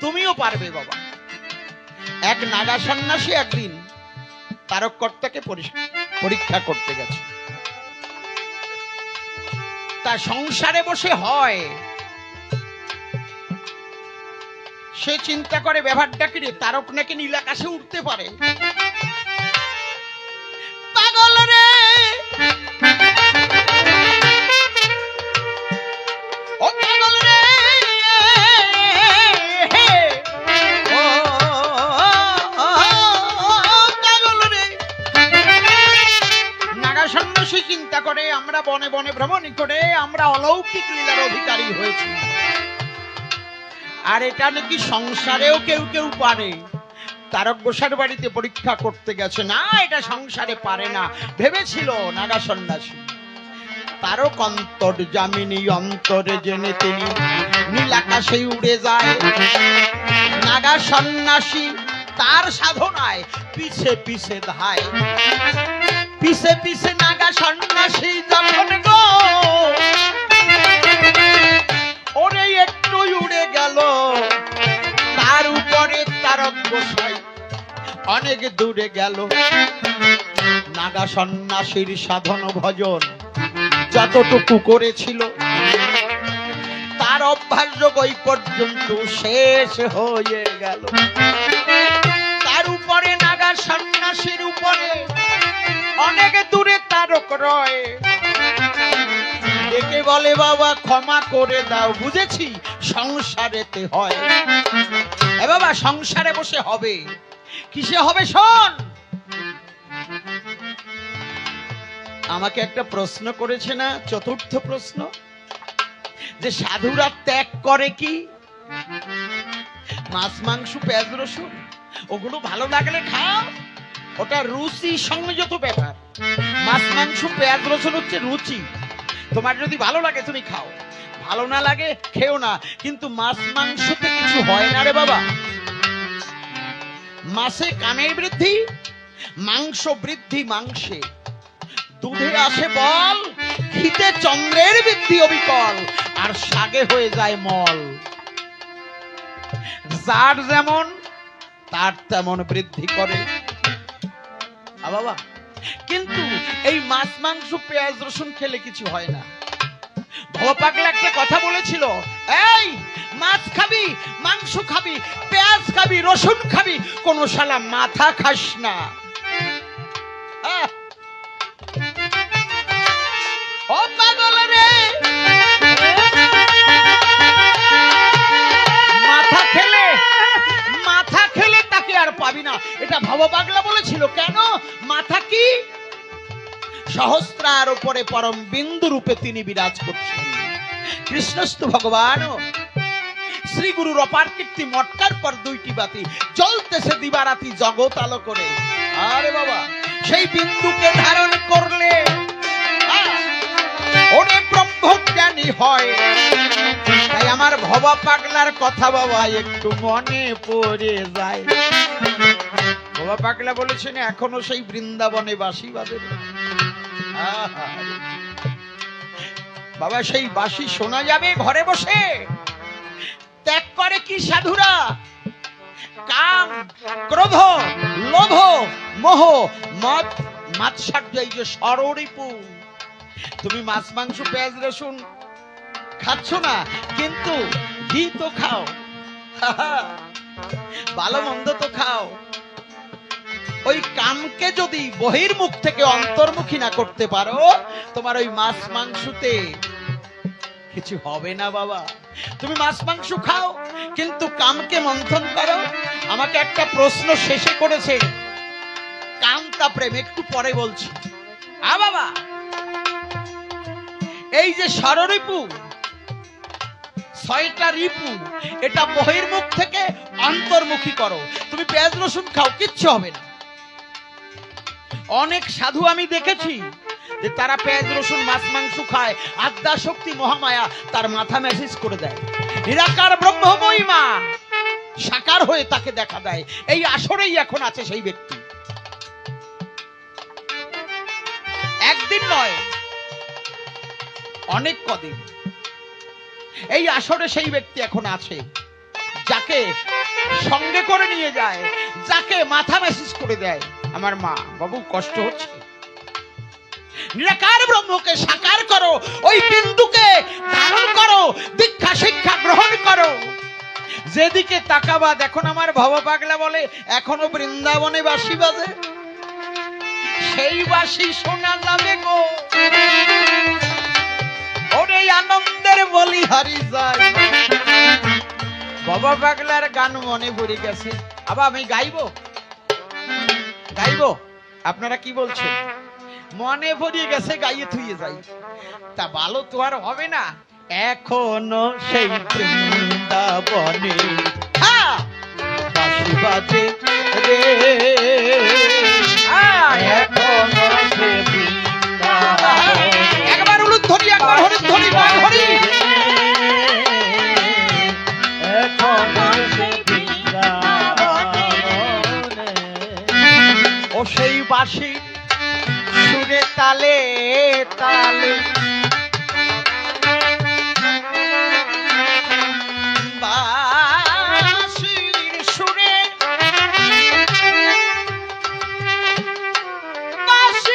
তুমিও পারবে বাবা। এক নাগা সন্ন্যাসী একদিন তারককর্তাকে পরীক্ষা করতে গেছে। তা সংসারে বসে হয়, সে চিন্তা করে ব্যাপারটা কি রে, তারক নাকি নীল আকাশে উঠতে পারে। পাগল রে, ও পাগল রে, ও পাগল রে। নাগা সন্ন্যাসী চিন্তা করে আমরা বনে বনে ভ্রমণ করে আমরা অলৌকিক লীলার অধিকারী হয়েছি, আর এটা নাকি সংসারেও কেউ কেউ পারে। তারক গোসার বাড়িতে পরীক্ষা করতে গেছে, না এটা সংসারে পারে না ভেবেছিল নাগা সন্ন্যাসী। তারক অন্তর্যামিনী অন্তরে জেনে তিনি নীল আকাশে উড়ে যায়। নাগা সন্ন্যাসী তার সাধনায় পিছে পিছে ধায়। পিছে পিছে নাগা সন্ন্যাসী যখন গো ওরে একটু উড়ে গেল, তার উপরে তারক গোসাই অনেক দূরে গেল। নাগা সন্ন্যাসীর সাধন ভজন যতটুকু করেছিল তার অভ্যাস যোগ ওই পর্যন্ত শেষ হয়ে গেল। তার উপরে নাগা সন্ন্যাসীর উপরে অনেক দূরে তারক রয় ডেকে বলে, বাবা ক্ষমা করে দাও, বুঝেছি সংসারেতে হয়। এ বাবা, সংসারে বসে হবে, কিসে হবে শোন। আমাকে একটা প্রশ্ন করেছে না, চতুর্থ প্রশ্ন, যে সাধুরা ত্যাগ করে কি? মাছ মাংস পেঁয়াজ রসুন ওগুলো ভালো লাগলে খাও, ওটা রুচি সংযত ব্যাপার। মাছ মাংস পেঁয়াজ রসুন হচ্ছে রুচি, তোমার যদি ভালো লাগে তুমি খাও, ভালো না লাগে খেও না। কিন্তু মাছ মাংসতে কিছু হয় না রে বাবা। মাছে কামের বৃদ্ধি, মাংস বৃদ্ধি মাংসে, দুধে আসে বল, ঘিতে চন্দ্রের বৃদ্ধি অবিকল, আর শাগে হয়ে যায় মল। যার যেমন তার তেমন বৃদ্ধি করে বাবা। কিন্তু এই মাছ মাংস পেঁয়াজ রসুন খেলে কিছু হয় না। ভবপাগলা একটা কথা বলেছিল, এই মাছ খাবি, মাংস খাবি, পেঁয়াজ খাবি, রসুন খাবি, কোন শালা মাথা খাস না। ও পাগল রে, মাথা খেলে তাকে আর পাবি না, এটা ভবপাগলা বলেছিল। কেন? মাথা কি? সহস্রার উপরে পরম বিন্দু রূপে তিনি বিরাজ করছেন। কৃষ্ণস্তু ভগবান। শ্রী গুরুর অপার কীর্তি, মটকার পর দুইটি বাতি জ্বলতেছে দিবারাতি জগৎ আলো করে। আরে বাবা, সেই বিন্দুকে ধারণ করলে ওরে ব্রহ্মজ্ঞানী হয়। তাই আমার ভবপাগলার কথা বাবা একটু মনে পড়ে যায়। ভবপাগলা বলেছেন এখনো সেই বৃন্দাবনে বাঁশি বাজে বাবা, সেই বাঁশি শোনা যাবে ঘরে বসে। ত্যাগ করে কি সাধুরা? কাম, ক্রোধ, লোভ, মোহ, মদ, মাৎসর্য, এই যে ষড়রিপু। তুমি মাছ মাংস পেঁয়াজ রসুন খাচ্ছ না, কিন্তু ঘি তো খাও, ভালো মন্দ তো খাও। ওই কামকে যদি বহির্মুখ থেকে অন্তর্মুখী না করতে পারো, তোমার ওই মাছ মাংসতে কিছু হবে না বাবা। তুমি মাছ মাংস খাও, কিন্তু কামকে মন্থন করো। আমাকে একটা প্রশ্ন শেষে করেছে, কামতা প্রেম, একটু পরে বলছি। বাবা, এই যে ষড়রিপু, 6টা রিপু, এটা বহির্মুখ থেকে অন্তর্মুখী করো। তুমি পেঁয়াজ রসুন খাও, কিচ্ছু হবে না। অনেক সাধু আমি দেখেছি যে তারা পেঁয়াজ রসুন মাছ মাংস খায়, আদ্যা শক্তি মহামায়া তার মাথা মেসেজ করে দেয়, নিরাকার ব্রহ্ম মহিমা সাকার হয়ে তাকে দেখা দেয়। এই আসরেই এখন আছে সেই ব্যক্তি, একদিন নয়, অনেক কদিন। এই আসরে সেই ব্যক্তি এখন আছে, যাকে সঙ্গে করে নিয়ে যায়, যাকে মাথা মেসেজ করে দেয়, আমার মা বাবু কষ্ট হচ্ছে, নিরাকার ব্রহ্মকে সাকার করো, ওই বিন্দুকে ধারণ করো, দীক্ষা শিক্ষা গ্রহণ করো। যেদিকে তাকাবা দেখুন, আমার ভবপাগলা বলে এখনো বৃন্দাবনে বাঁশি বাজে, সেই বাঁশি শোনা যাবে গো। ওরে আনন্দের বলি হারি যায়। ভবপাগলার গান মনে পড়ে গেছে। আবার আমি গাইবো, আপনারা কি বলছেন? মনে পড়ে গেছে, গাইয়ে থুয়ে যাই। তা ভালো তো আর হবে না, এখনো সেই বৃন্দাবনে বাঁশি বাজে রে, এখনো সে বৃন্দাবনে। একবার উলুদ ধরি, একবার হরি ধরি, হরি। এখনো সে বৃন্দাবনে, ও সেই বাঁশি সুরে তালে তালে, বাঁশির সুরে, বাঁশি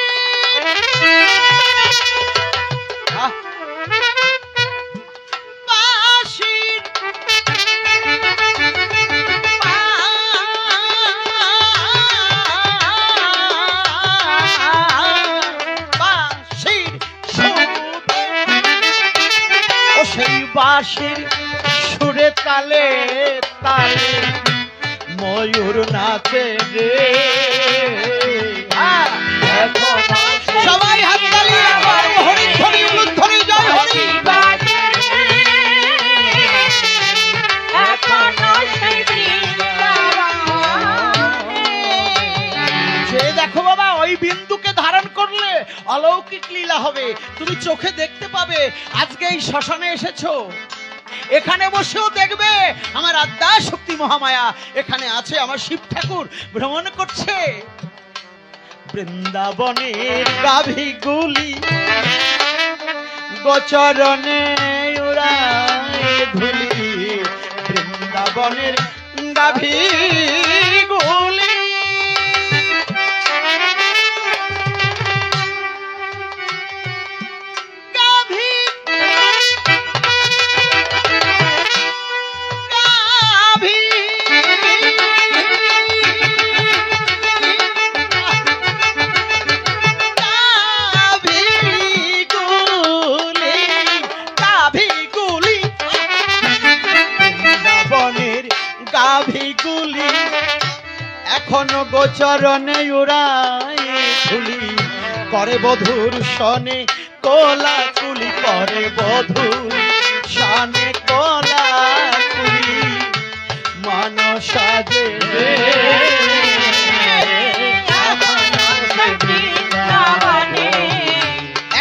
তালে তালে ময়ূর নাচে রে।
এখনো সেই
সবাই হাত তালি আবার হরি হরি উলুধ্বনি জয় হরি।
এখনো সেই বৃন্দাবনে।
যে দেখো বাবা, ওই বিন্দুকে ধারণ করলে অলৌকিক লীলা হবে, তুমি চোখে দেখতে পাবে। আজকে এই শ্মশানে এসেছো, এখানে বসেও দেখবে আমার আদ্যা শক্তি মহামায়া এখানে আছে, আমার শিব ঠাকুর ভ্রমণ করছে। বৃন্দাবনের গাভীগুলি গোচরণে উড়ায় ধুলি, বৃন্দাবনের গাভীগুলি। এখনো গোচরণে উড়ায় ধুলি, করে বধুর সনে কোলা কুলি, করে বধুর সনে কোলা কুলি, মানসা দেবে।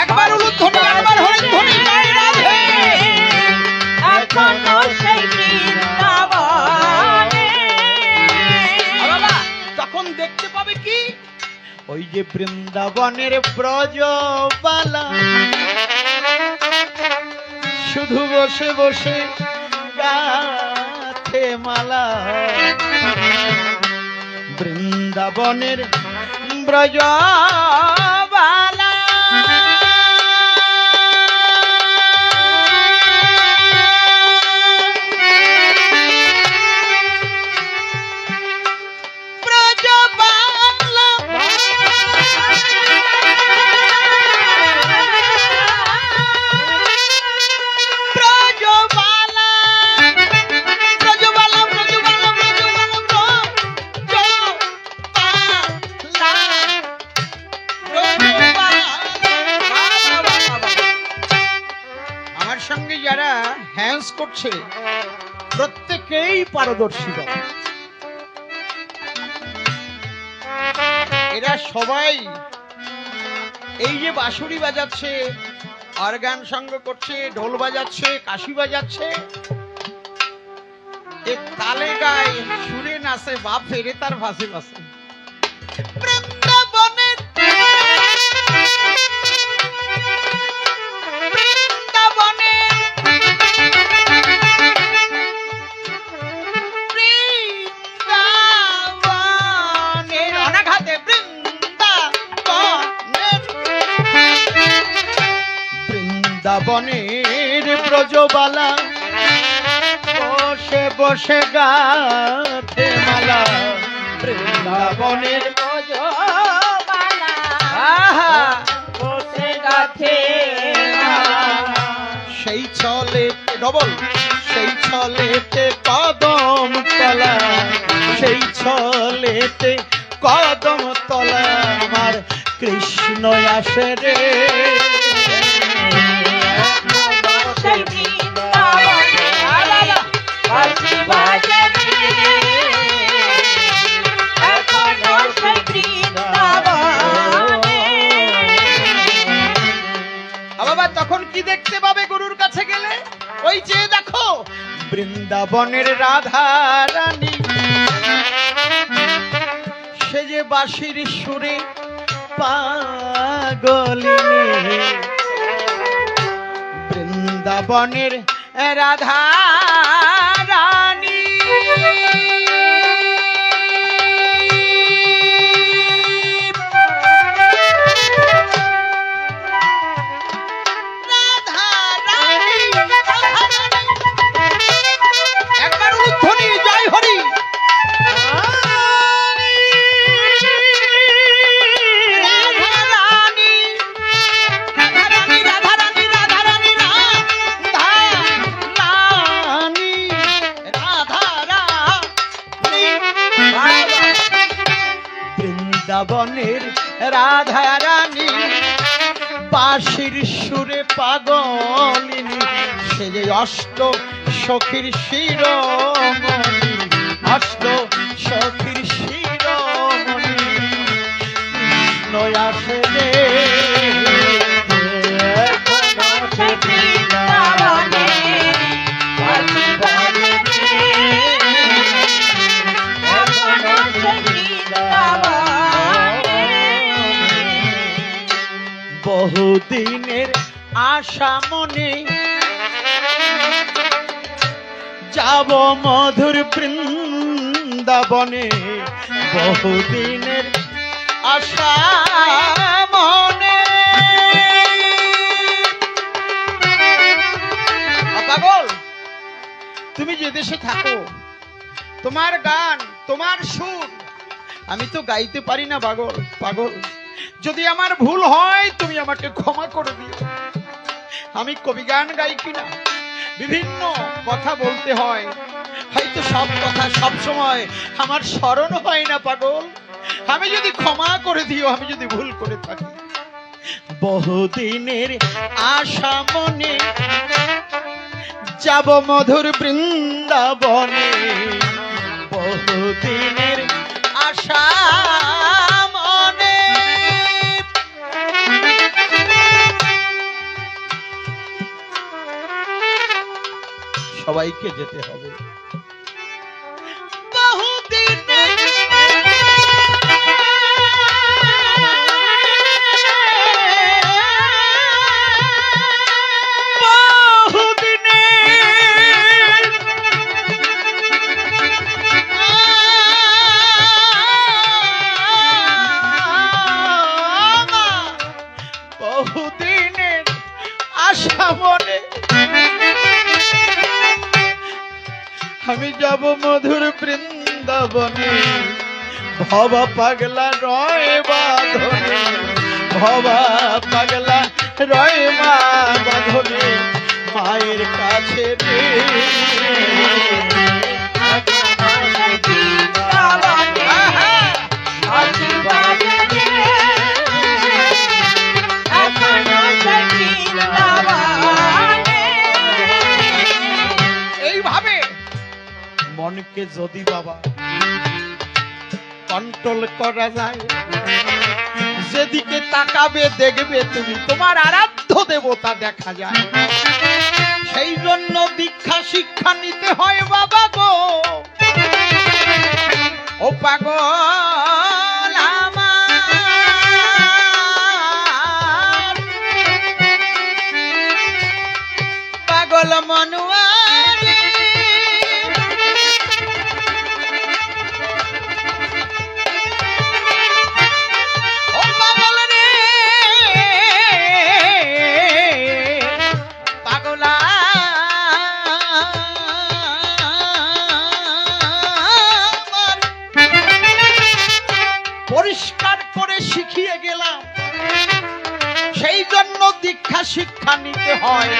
একবার উলুধ্বনি, একবার হরিধ্বনি জয় রাধে।
এখনো সেই বৃন্দাবনে।
বাবা, তখন দেখতে পাবে কি, ওই যে বৃন্দাবনের ব্রজবালা শুধু বসে বসে গাথে মালা। বৃন্দাবনের ব্রজবালা যারা হ্যান্স করছে প্রত্যেকেই পারদর্শী। এরা সবাই এই যে বাঁশুরি বাজাচ্ছে, অর্গান সঙ্গ করছে, ঢোল বাজাচ্ছে, কাশি বাজাচ্ছে, এক তালে গায় সুরে নাচে, বাপ ফেরে তার ভাসে ভাসে। বৃন্দাবনের বৃন্দাবনের ব্রজবালা বসে বসে গাথে মালা। বৃন্দাবনের
ব্রজবালা বসে গাথে মালা।
সেই ছলেতে ডবল, সেই ছলেতে কদম তলা, সেই ছলেতে কদম তলা আমার কৃষ্ণ আসে রে।
সেই বৃন্দাবনে বাঁশি বাজে রে। এখনো সেই বৃন্দাবনে।
বাবা, তখন কি দেখতে পাবে গুরুর কাছে গেলে? ওই যে দেখো বৃন্দাবনের রাধা রানী, সে যে বাঁশির সুরে পাগলিনী। বৃন্দাবনের রাধা রানী একবার উলুধ্বনি জয় হরি। রাধা রানী বৃন্দাবনের রাধা রানী, বাঁশির সুরে পাগলিনী, সে যে অষ্ট সখীর শিরোমণি, অষ্ট সখীর শিরোমণি। কৃষ্ণ আসে রে
এখনো সে বৃন্দাবনে বাঁশি বাজে রে, এখনো সে বৃন্দাবনে।
বহুদিনের আশা মনে, যাব মধুর বৃন্দাবনে, বহুদিনের আশা মনে। পাগল, তুমি যে দেশে থাকো, তোমার গান, তোমার সুর আমি তো গাইতে পারি না পাগল। পাগল, যদি আমার ভুল হয় তুমি আমাকে ক্ষমা করে দিও। আমি কবি গান গাই কিনা, বিভিন্ন কথা বলতে হয়, হয়তো সব কথা সব সময় আমার স্মরণ হয় না পাগল। আমি যদি ক্ষমা করে দিও, আমি যদি ভুল করে থাকি। বহুদিনের আশা মনে, যাব মধুর বৃন্দাবনে, বহুদিনের আশা মনে। সবাইকে যেতে হবে। বহুদিনের বহুদিনের আশা মনে, আমি যাব মধুর বৃন্দাবনে, ভবা পাগলা রয় বাঁধনে, ভবা পাগলা রয় মা বাঁধনে, মায়ের কাছে রে।
এখনো সে বৃন্দাবনে বাঁশি বাজে রে, এখনো সে বৃন্দাবনে।
এইভাবে মনকে যদি বাবা কন্ট্রোল করা যায়, যেদিকে তাকাবে দেখবে তুমি তোমার আরাধ্য দেবতা দেখা যায়। সেই জন্য দীক্ষা শিক্ষা নিতে হয় বাবা গো। ও পাগল আমার, পাগল মনুয়া রে, ও পাগল রে, পাগলা আমার। পরিষ্কার করে শিখিয়ে গেলাম, সেই জন্য দীক্ষা শিক্ষা নিতে হয়।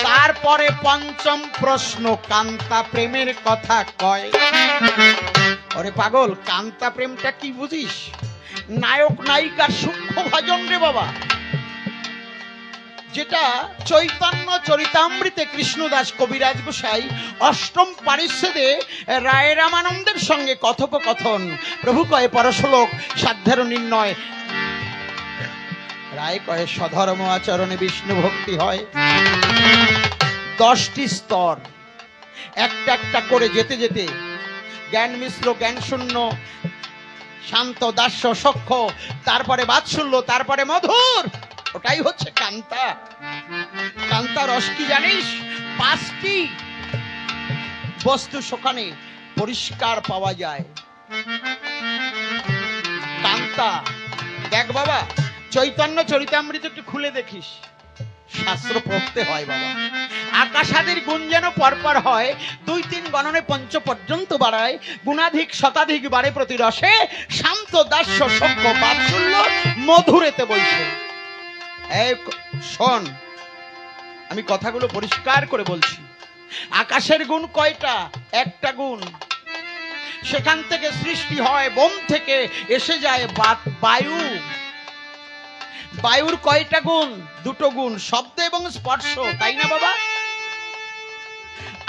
তারপরে পঞ্চম প্রশ্ন, কান্তা প্রেমের কথা কয়। ওরে পাগল, কান্তা প্রেমটা কি বুঝিস? নায়ক নায়িকার সূক্ষ্ম ভাজন রে বাবা, যেটা চৈতন্য চরিতামৃতে কৃষ্ণদাস কবিরাজ গোসাই অষ্টম পারিচ্ছেদে রায় রামানন্দের সঙ্গে কথোপকথন। প্রভু কয়ে পরশ্লোক সাধ্যের নির্ণয়, রায় কয়ে স্বধর্ম আচরণে বিষ্ণু ভক্তি হয়। 10টি স্তর, একটা একটা করে যেতে যেতে জ্ঞান মিশ্র, জ্ঞান শূন্য, শান্ত, দাস্য, সখ্য, তারপরে বাৎসল্য, তারপরে মধুর, ওটাই হচ্ছে কান্তা। কান্তা রস কি জানিস? 5টি বস্তু সেখানে পরিষ্কার পাওয়া যায়। কান্তা দেখ বাবা, চৈতন্য চরিতামৃত একটু খুলে দেখিস, শাস্ত্র পড়তে হয় বাবা। আকাশাদির গুণ যেন পরপর হয়, 2-3 গণনে পঞ্চ পর্যন্ত বাড়ায়, গুণাধিক শতাধিক বাড়ে প্রতি রসে, শান্ত দাস্য সখ্য বাৎসল্য মধুরেতে বলছে। শোন, আমি কথাগুলো পরিষ্কার করে বলছি। আকাশের গুণ কয়টা? একটা গুণ। সেখান থেকে সৃষ্টি হয় বোম থেকে এসে যায় বায়ু। বায়ুর কয়টা গুণ? দুটো গুণ, শব্দ এবং স্পর্শ, তাই না বাবা?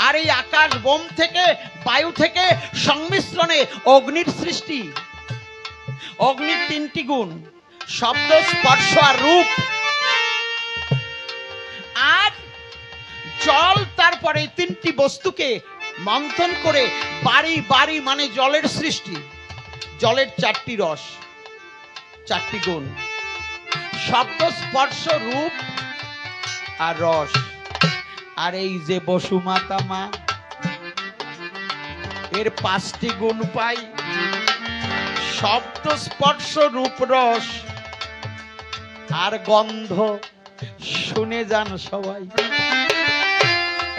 আর এই আকাশ বোম থেকে, বায়ু থেকে সংমিশ্রণে অগ্নির সৃষ্টি। অগ্নির তিনটি গুণ, শব্দ, স্পর্শ আর রূপ। আর জল, তারপরে এই তিনটি বস্তুকে মন্থন করে বাড়ি বাড়ি মানে জলের সৃষ্টি। জলের চারটি রস, চারটি গুণ, শব্দ, স্পর্শ, রূপ আর রস। আর এই যে বসুমাতা মা, এর পাঁচটি গুণ পাই, শব্দ, স্পর্শ, রূপ, রস আর গন্ধ। শুনে যান সবাই,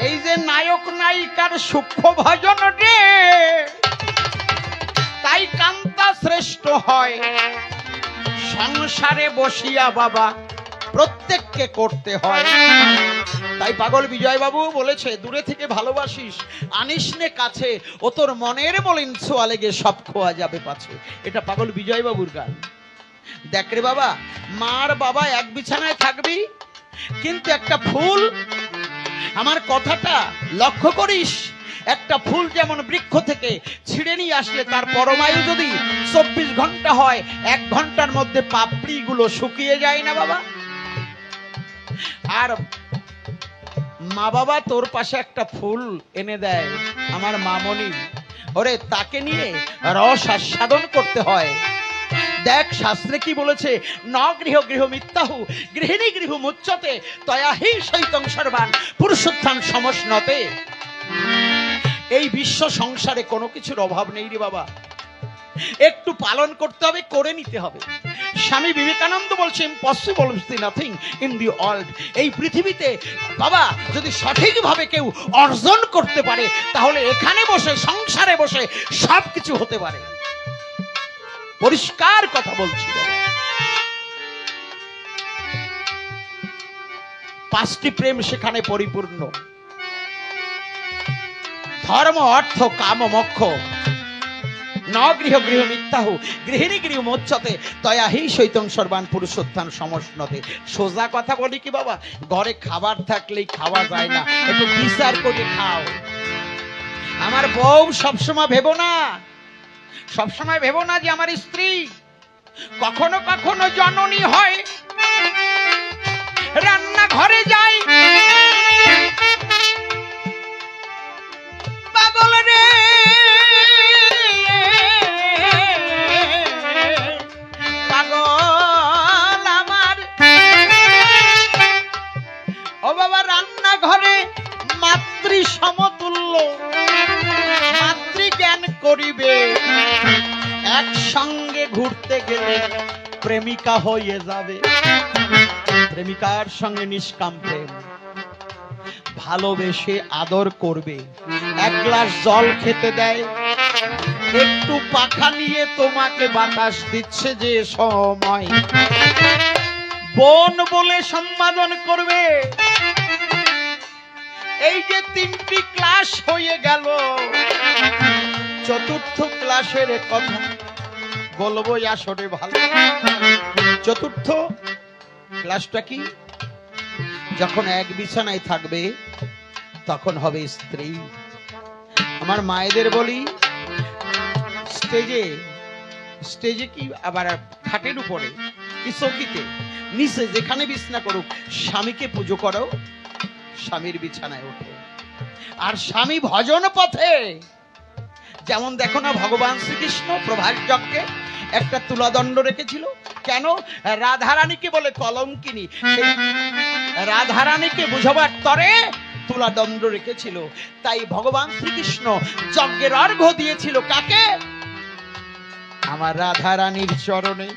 এই যে নায়ক নায়িকার সূক্ষ্ম ভজন রে, তাই কান্তা শ্রেষ্ঠ হয়। সংসারে বসিয়া বাবা প্রত্যেককে করতে হয়। তাই পাগল বিজয় বাবু বলেছে, দূরে থেকে ভালোবাসিস, আনিস নে কাছে, ও তোর মনের মলিন ছোঁয়া লেগে সব খোয়া যাবে পাছে। এটা পাগল বিজয় বাবুর গান। দেখ রে বাবা, মার বাবা এক বিছানায় থাকবি, কিন্তু একটা ফুল, আমার কথাটা লক্ষ্য করিস, একটা ফুল যেমন বৃক্ষ থেকে ছিঁড়ে নিয়ে আসলে তার পরমায়ু যদি 24 ঘন্টা হয়, 1 ঘন্টার মধ্যে পাপড়ি গুলো শুকিয়ে যায় না বাবা? আর মা বাবা তোর পাশে একটা ফুল এনে দেয়, আমার মামনি, ওরে তাকে নিয়ে রস আস্বাদন করতে হয়। দেখ শাস্ত্রে কি বলেছে, ন গৃহ গৃহ মিথ্যাহু গৃহিণী গৃহ মুচ্যতে তয়া হি শৈতং সর্বান পুরুষোত্থান সমশ্নতে। এই বিশ্ব সংসারে কোনো কিছুর অভাব নেই রে বাবা, একটু পালন করতে হবে, করে নিতে হবে। স্বামী বিবেকানন্দ বলছে, impossible is nothing in the world. এই পৃথিবীতে বাবা যদি সঠিকভাবে কেউ অর্জন করতে পারে, তাহলে এখানে বসে, সংসারে বসে সবকিছু হতে পারে। পরিষ্কার কথা বলছি বাবা। 5টি প্রেম সেখানে পরিপূর্ণ, ধর্ম, অর্থ, কাম, মোক্ষ। ন গৃহ গৃহ মিথ্যাহু গৃহিণী গৃহ মোচ্যতে তয়া হি শৈতং সর্বান পুরুষোত্থান সমশ্নতে। সোজা কথা বলি কি বাবা, ঘরে খাবার থাকলেই খাওয়া যায় না, একটু বিচার করে খাও। আমার বউ সবসময় ভেবো না, সবসময় ভেবো না যে আমার স্ত্রী। কখনো কখনো জননী হয়, রান্না ঘরে যাই, পাগল রে পাগল আমার, ও বাবা রান্না ঘরে মাতৃ সমতুল্য মাতৃজ্ঞান করিবে। একসঙ্গে ঘুরতে গেলে প্রেমিকা হয়ে যাবে। প্রেমিকার সঙ্গে নিষ্কাম প্রেম, ভালোবেসে আদর করবে। 1 গ্লাস জল খেতে দেয়, একটু পাখা নিয়ে তোমাকে বাতাস দিচ্ছে যে সময়, বোন বলে সম্বোধন করবে। এই যে 3টি ক্লাস হয়ে গেল, 4র্থ ক্লাসের কথা বলবো আসলে ভালো। 4র্থ ক্লাসটা কি? যখন এক বিছানায় থাকবে তখন হবে স্ত্রী। আমার মায়েদের বলি, স্টেজে কি আবার খাটের উপরে কি চৌকিতে নিচে যেখানে বিছানা করুক, স্বামীকে পুজো করো, স্বামীর বিছানায় ওঠো। আর স্বামী ভজন পথে, যেমন দেখো না ভগবান শ্রীকৃষ্ণ প্রভাস যজ্ঞে একটা তুলাদণ্ড রেখেছিল। কেন? রাধারানীকে বলে কলঙ্কিনী, রাধারানীকে বুঝাবার তরে তুলাদণ্ড রেখেছিল। তাই ভগবান শ্রীকৃষ্ণ যজ্ঞের অর্ঘ্য দিয়েছিল কাকে? আমার রাধারানীর চরণে।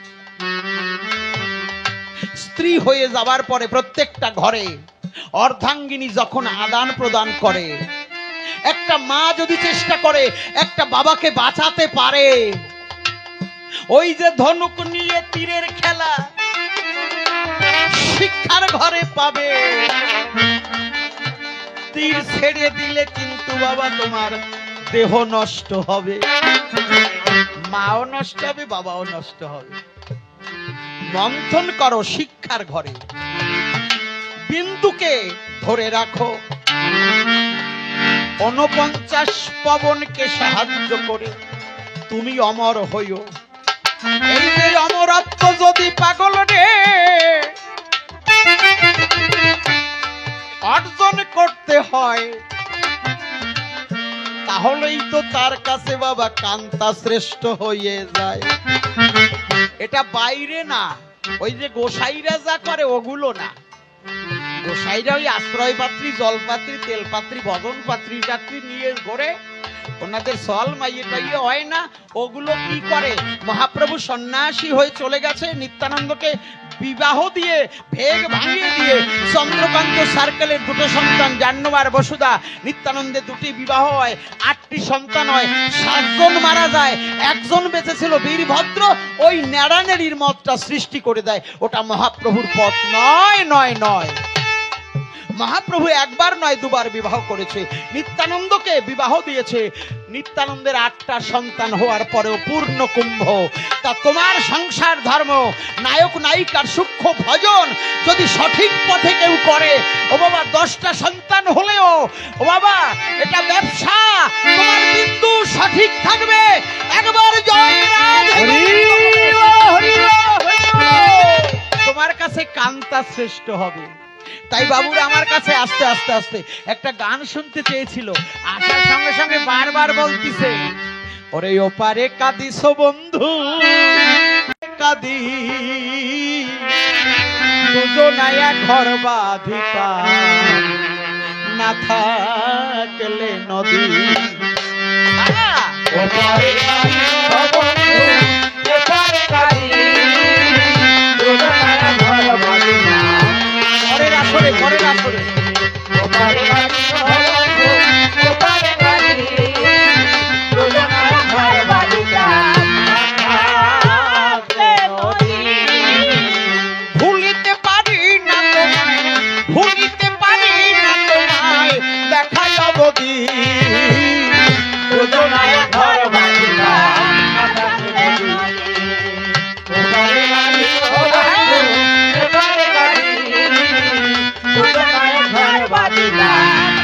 স্ত্রী হয়ে যাবার পরে প্রত্যেকটা ঘরে অর্ধাঙ্গিনী যখন আদান প্রদান করে, একটা মা যদি চেষ্টা করে একটা বাবাকে বাঁচাতে পারে, ওই যে ধনুক নিয়ে তীরের খেলা শিক্ষার ঘরে পাবে। তীর ছেড়ে দিলে কিন্তু বাবা তোমার দেহ নষ্ট হবে। মাও নষ্ট হবে, বাবাও নষ্ট হবে। মন্থন করো শিক্ষার ঘরে, বিন্দুকে ধরে রাখো, 49 পবনকে সাহায্য করে তুমি অমর হইও। এই যে অমরত্ব যদি পাগল রে অর্জন করতে হয়, তাহলেই তো তার কাছে বাবা কান্তা শ্রেষ্ঠ হয়ে যায়। এটা বাইরে না, ওই যে গোসাইরা যা করে ওগুলো না। গোসাইরা ওই আশ্রয় পাত্রী, জলপাত্রী, তেলপাত্রী, ভজন পাত্রী যাত্রী নিয়ে ঘরে, ওনাদের সল মাইয়ে টাইয়ে হয় না। ওগুলো কি করে, মহাপ্রভু সন্ন্যাসী হয়ে চলে গেছে, নিত্যানন্দকে বিবাহ দিয়ে ভেগ ভাঙিয়ে দিয়ে চন্দ্রকান্ত সার্কেলের দুটো সন্তান জাহ্নবী আর বসুধা, নিত্যানন্দের দুটি বিবাহ হয়, 8টি সন্তান হয়, 7 জন মারা যায়, একজন বেঁচে ছিল বীরভদ্র। ওই নেড়ানেড়ির মতটা সৃষ্টি করে দেয়। ওটা মহাপ্রভুর পথ নয়, নয়, নয়। মহাপ্রভু একবার নয় দুবার বিবাহ করেছে, নিত্যানন্দকে বিবাহ দিয়েছে। নিত্যানন্দের 8টা সন্তান হওয়ার পরেও পূর্ণ কুম্ভ। তা তোমার সংসার ধর্ম, নায়ক নায়িকার সূক্ষ্ম ভজন যদি সঠিক পথে কেউ করে, ও বাবা 10টা সন্তান হলেও ও বাবা এটা ব্যবসা, তোমার বিন্দু সঠিক থাকবে। একবার জয় রাধে, তোমার কাছে কান্তা শ্রেষ্ঠ হবে। তাই বাবুরা আমার কাছে আস্তে আস্তে আস্তে একটা গান শুনতে চেয়েছিল, আসার সঙ্গে সঙ্গে বারবার বলতিছে, ওরে ওপারে কাঁদিস বন্ধু কাঁদি, দুজনায়া ঘর বাঁধিতা, না থাকলে নদী।
ওপারে কাঁদিস বন্ধু, এপারে কাঁদিস, দুজনায়া ঘর বাঁধিতা।
পরের আসরে, পরের আসরে।
ওপারে কাঁদিস বন্ধু, এপারে কাঁদিস, দুজনায়া ঘর বাঁধিতা, না থাকলে নদী।
ভুলিতে পারি না তোমায়, ভুলিতে পারি না তোমায়, দেখা অবধি
দুজনায়া ঘর বাঁধিতা, না থাকলে নদী। ওপারে কাঁদিস বন্ধু, এপারে কাঁদিস, দুজনায়া ঘর বাঁধিতা,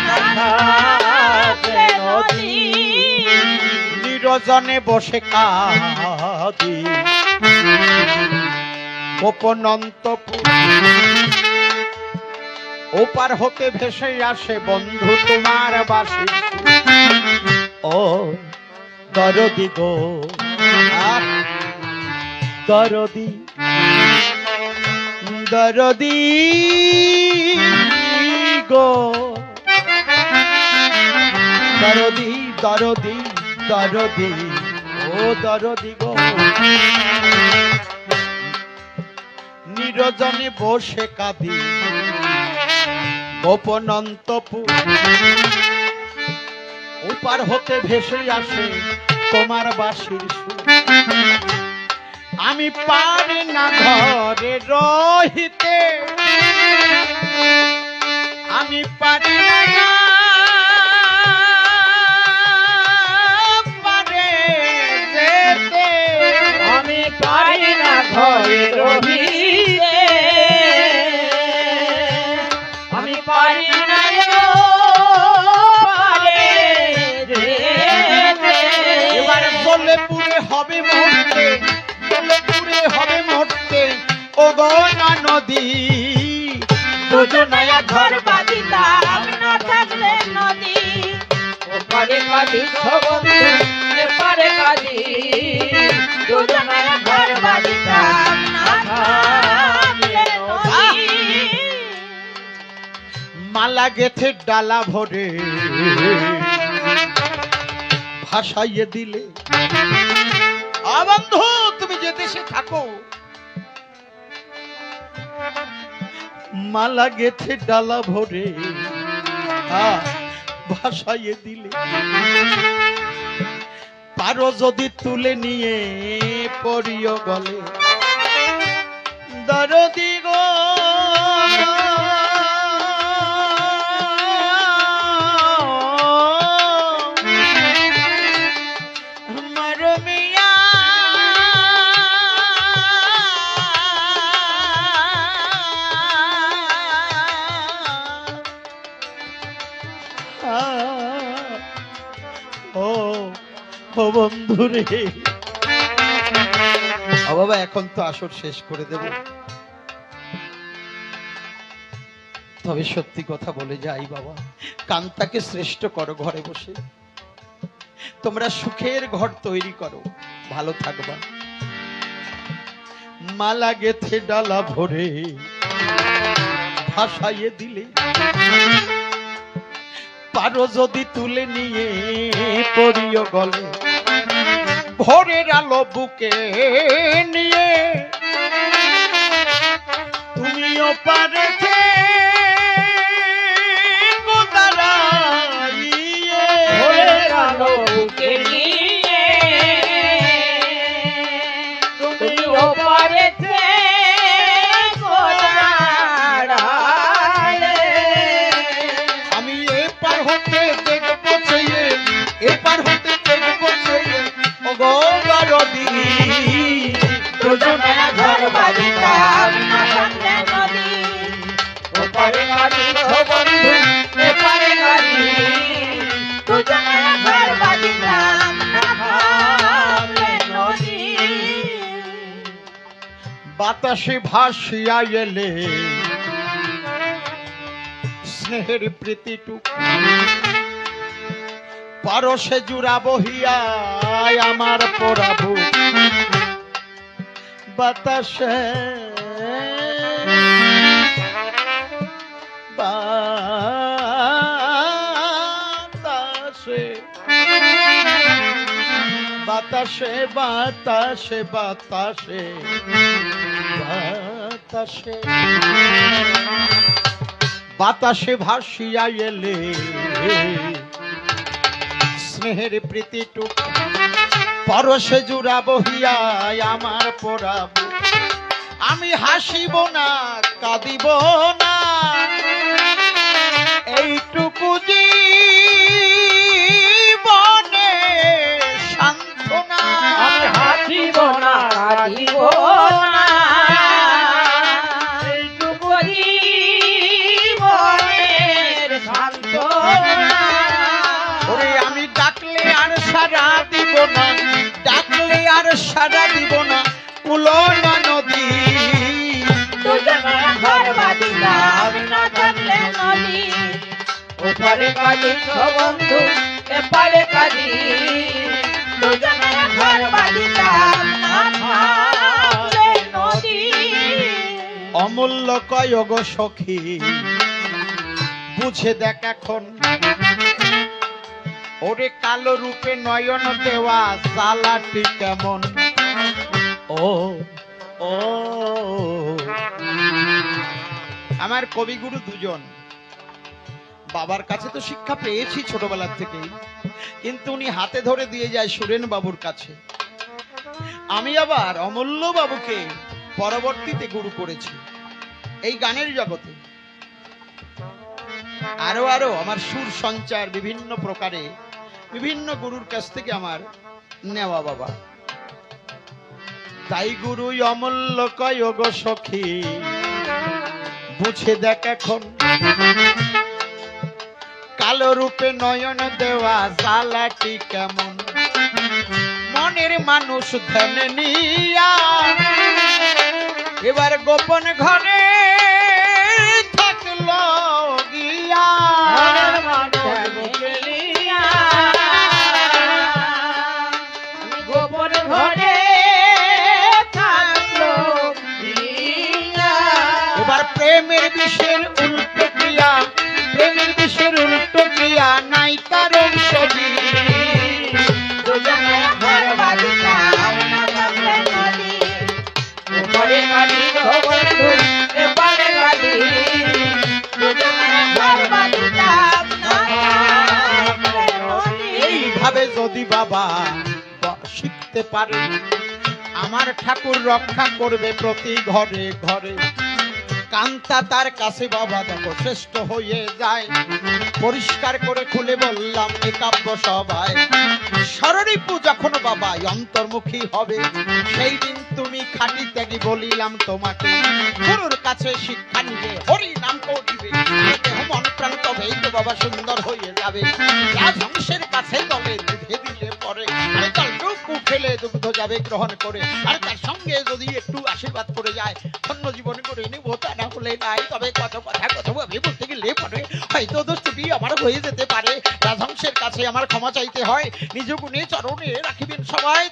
না থাকলে নদী।
নিরজনে বসে কাঁদি, গোপনন্তপুর ওপার হতে ভেসে আসে বন্ধু তোমার বাসি। ও দরদি গো, আহ, দরদি, দরদি গো, দরদি, দরদি, দরদি, ও দরদি গো। নিরজনে বসে কাঁদি, গোপনন্তপুর ওপার হতে ভেসে আসে তোমার বাঁশির সুর। আমি পারি না ঘরে রহিতে, আমি পারি না পারে যেতে,
আমি পারি না ঘরে রহিতে, আমি পারি না পারে যেতে।
এবার চলে পুরে হবে মরতে, চলে পুরে হবে মরতে, ও গনা নদী।
দুজনায়া ঘর বাঁধিতাম, না থাকলে নদী। ওপারে কাঁদিস বন্ধু, এপারে কাঁদিস, দুজনায়া ঘর বাঁধিতাম, না থাকলে নদী।
মালা গেথে ডালা ভরে ভাসাইয়ে দিলে। বন্ধু তুমি যে দেশে থাকো, মালা গেথে ডালা ভরে ভাসাইয়ে দিলে। পারো যদি তুলে নিয়ে পড়িও গলে, দরদি গো, আমার ও ও বন্ধু রে, ও বাবা এখন তো আসর শেষ করে দেব, তবে সত্যি কথা বলে যাই বাবা, কান্তাকে শ্রেষ্ঠ করো ঘরে বসে, তোমরা সুখের ঘর তৈরি করো, ভালো থাকবা। মালা গেথে ডালা ভরে ভাসাইয়ে দিলে, পারো যদি তুলে নিয়ে পড়িও গলে, ভোরের আলো বুকে নিয়ে তুমিও পারেছে
ভোরের আলো বুকে নিয়ে তুমিও পারেছে
আমি এপার হতে দেখবো চেয়ে, এপার হতে দেখবো চেয়ে, ও গো গরদি
দুজনে ঘর বাঁধিতাম না সামনে নদী, ওপারে নদী ও বন্ধু এপারে নদী, দুজনে ঘর বাঁধিতাম না সামনে নদী।
বাতাসে ভাসিয়া এলে স্নেহের প্রীতিটুক, পারসে জুড়া বহিয়া আমার পরাবু, বাতাসে বাতাসে বাতাসে বাতাসে বাতাসে বাতাসে বাতাসে ভাসিয়া এলে স্নেহের প্রীতিটুক, পরশে জুড়া বহিয়া আমার পরাবু, আমি হাসিব না কাঁদিব না, এইটুকু জীবনে সান্ত্বনা,
আমি হাসিব না কাঁদিব না, এইটুকু জীবনের সান্ত্বনা।
ওরে আমি ডাকলে আর সারা দিব না, ডাকলে আর সারা দিব না, কুলনা নদী
দুজনে ঘর বাঁধিতাম না থাকলে নদী, ওপারে কাঁদি ও বন্ধু এপারে কাঁদি, দুজনে ঘর বাঁধিতাম না থাকলে নদী।
অমূল্য কয় গো সখী, বুঝে দেখ এখন, ওরে কালো রূপে নয়ন দেওয়া সালাটি কেমন, ও ও আমার কবিগুরু দুজন, বাবার কাছে তো শিক্ষা পেয়েছি ছোটবেলার থেকেই, কিন্তু উনি হাতে ধরে দিয়ে যায় সুরেন বাবুর কাছে, আমি আবার অমূল্য বাবুকে পরবর্তীতে গুরু করেছি এই গানের জগতে। আরো আরো আমার সুর সঞ্চার বিভিন্ন প্রকারে বিভিন্ন গুরুর কাছ থেকে আমার নেওয়া বাবা, তাই গুরু অমূল্য কয় গো সখী, বুঝে দেখ এখন, কালো রূপে নয়ন দেওয়া জালাটি কেমন, মনের মানুষ ধ্যান নিয়া এবার গোপন ঘরে থাকলো গিয়া,
গোপন ঘরে থাকলো গিয়া।
এবার প্রেমের বিষের উল্টো ক্রিয়া, প্রেমের বিষের উল্টো ক্রিয়া নাই তার ছবি,
দুজনে ঘর বাঁধিতাম না থাকলে নদী, ওপারে কাঁদি ও বন্ধু এপারে কাঁদি, দুজনে ঘর বাঁধিতাম না থাকলে নদী।
এইভাবে যদি বাবা শিখতে পারে, আমার ঠাকুর রক্ষা করবে প্রতি ঘরে ঘরে, কান্তা তার কাছে বাবা দেখো শ্রেষ্ঠ হয়ে যায়, পরিষ্কার করে খুলে বললাম এ কাব্য সবাই, স্বরূপু যখন বাবা অন্তর্মুখী হবে, সেই দিন তুমি খাঁটি ত্যাগী বলিলাম তোমাকে, গুরুর কাছে শিক্ষা নিবে হরি নাম করিবে, দেহ মন প্রাণ তবেই তো বাবা সুন্দর হয়ে যাবে, রাজহংসের কাছে তবে দুগ্ধ যাবে গ্রহণ করে, আর তার সঙ্গে যদি একটু আশীর্বাদ করে যায় ধন্য জীবন করে নেব, তা না হলে নাই। তবে কত কথা কত ভাবে বলতে গেলে পরে হয়তো দোষটি আমার হয়ে যেতে পারে। রাজহংসের কাছে আমার ক্ষমা চাইতে হয়, নিজ গুণে চরণে রাখিবেন সবাই।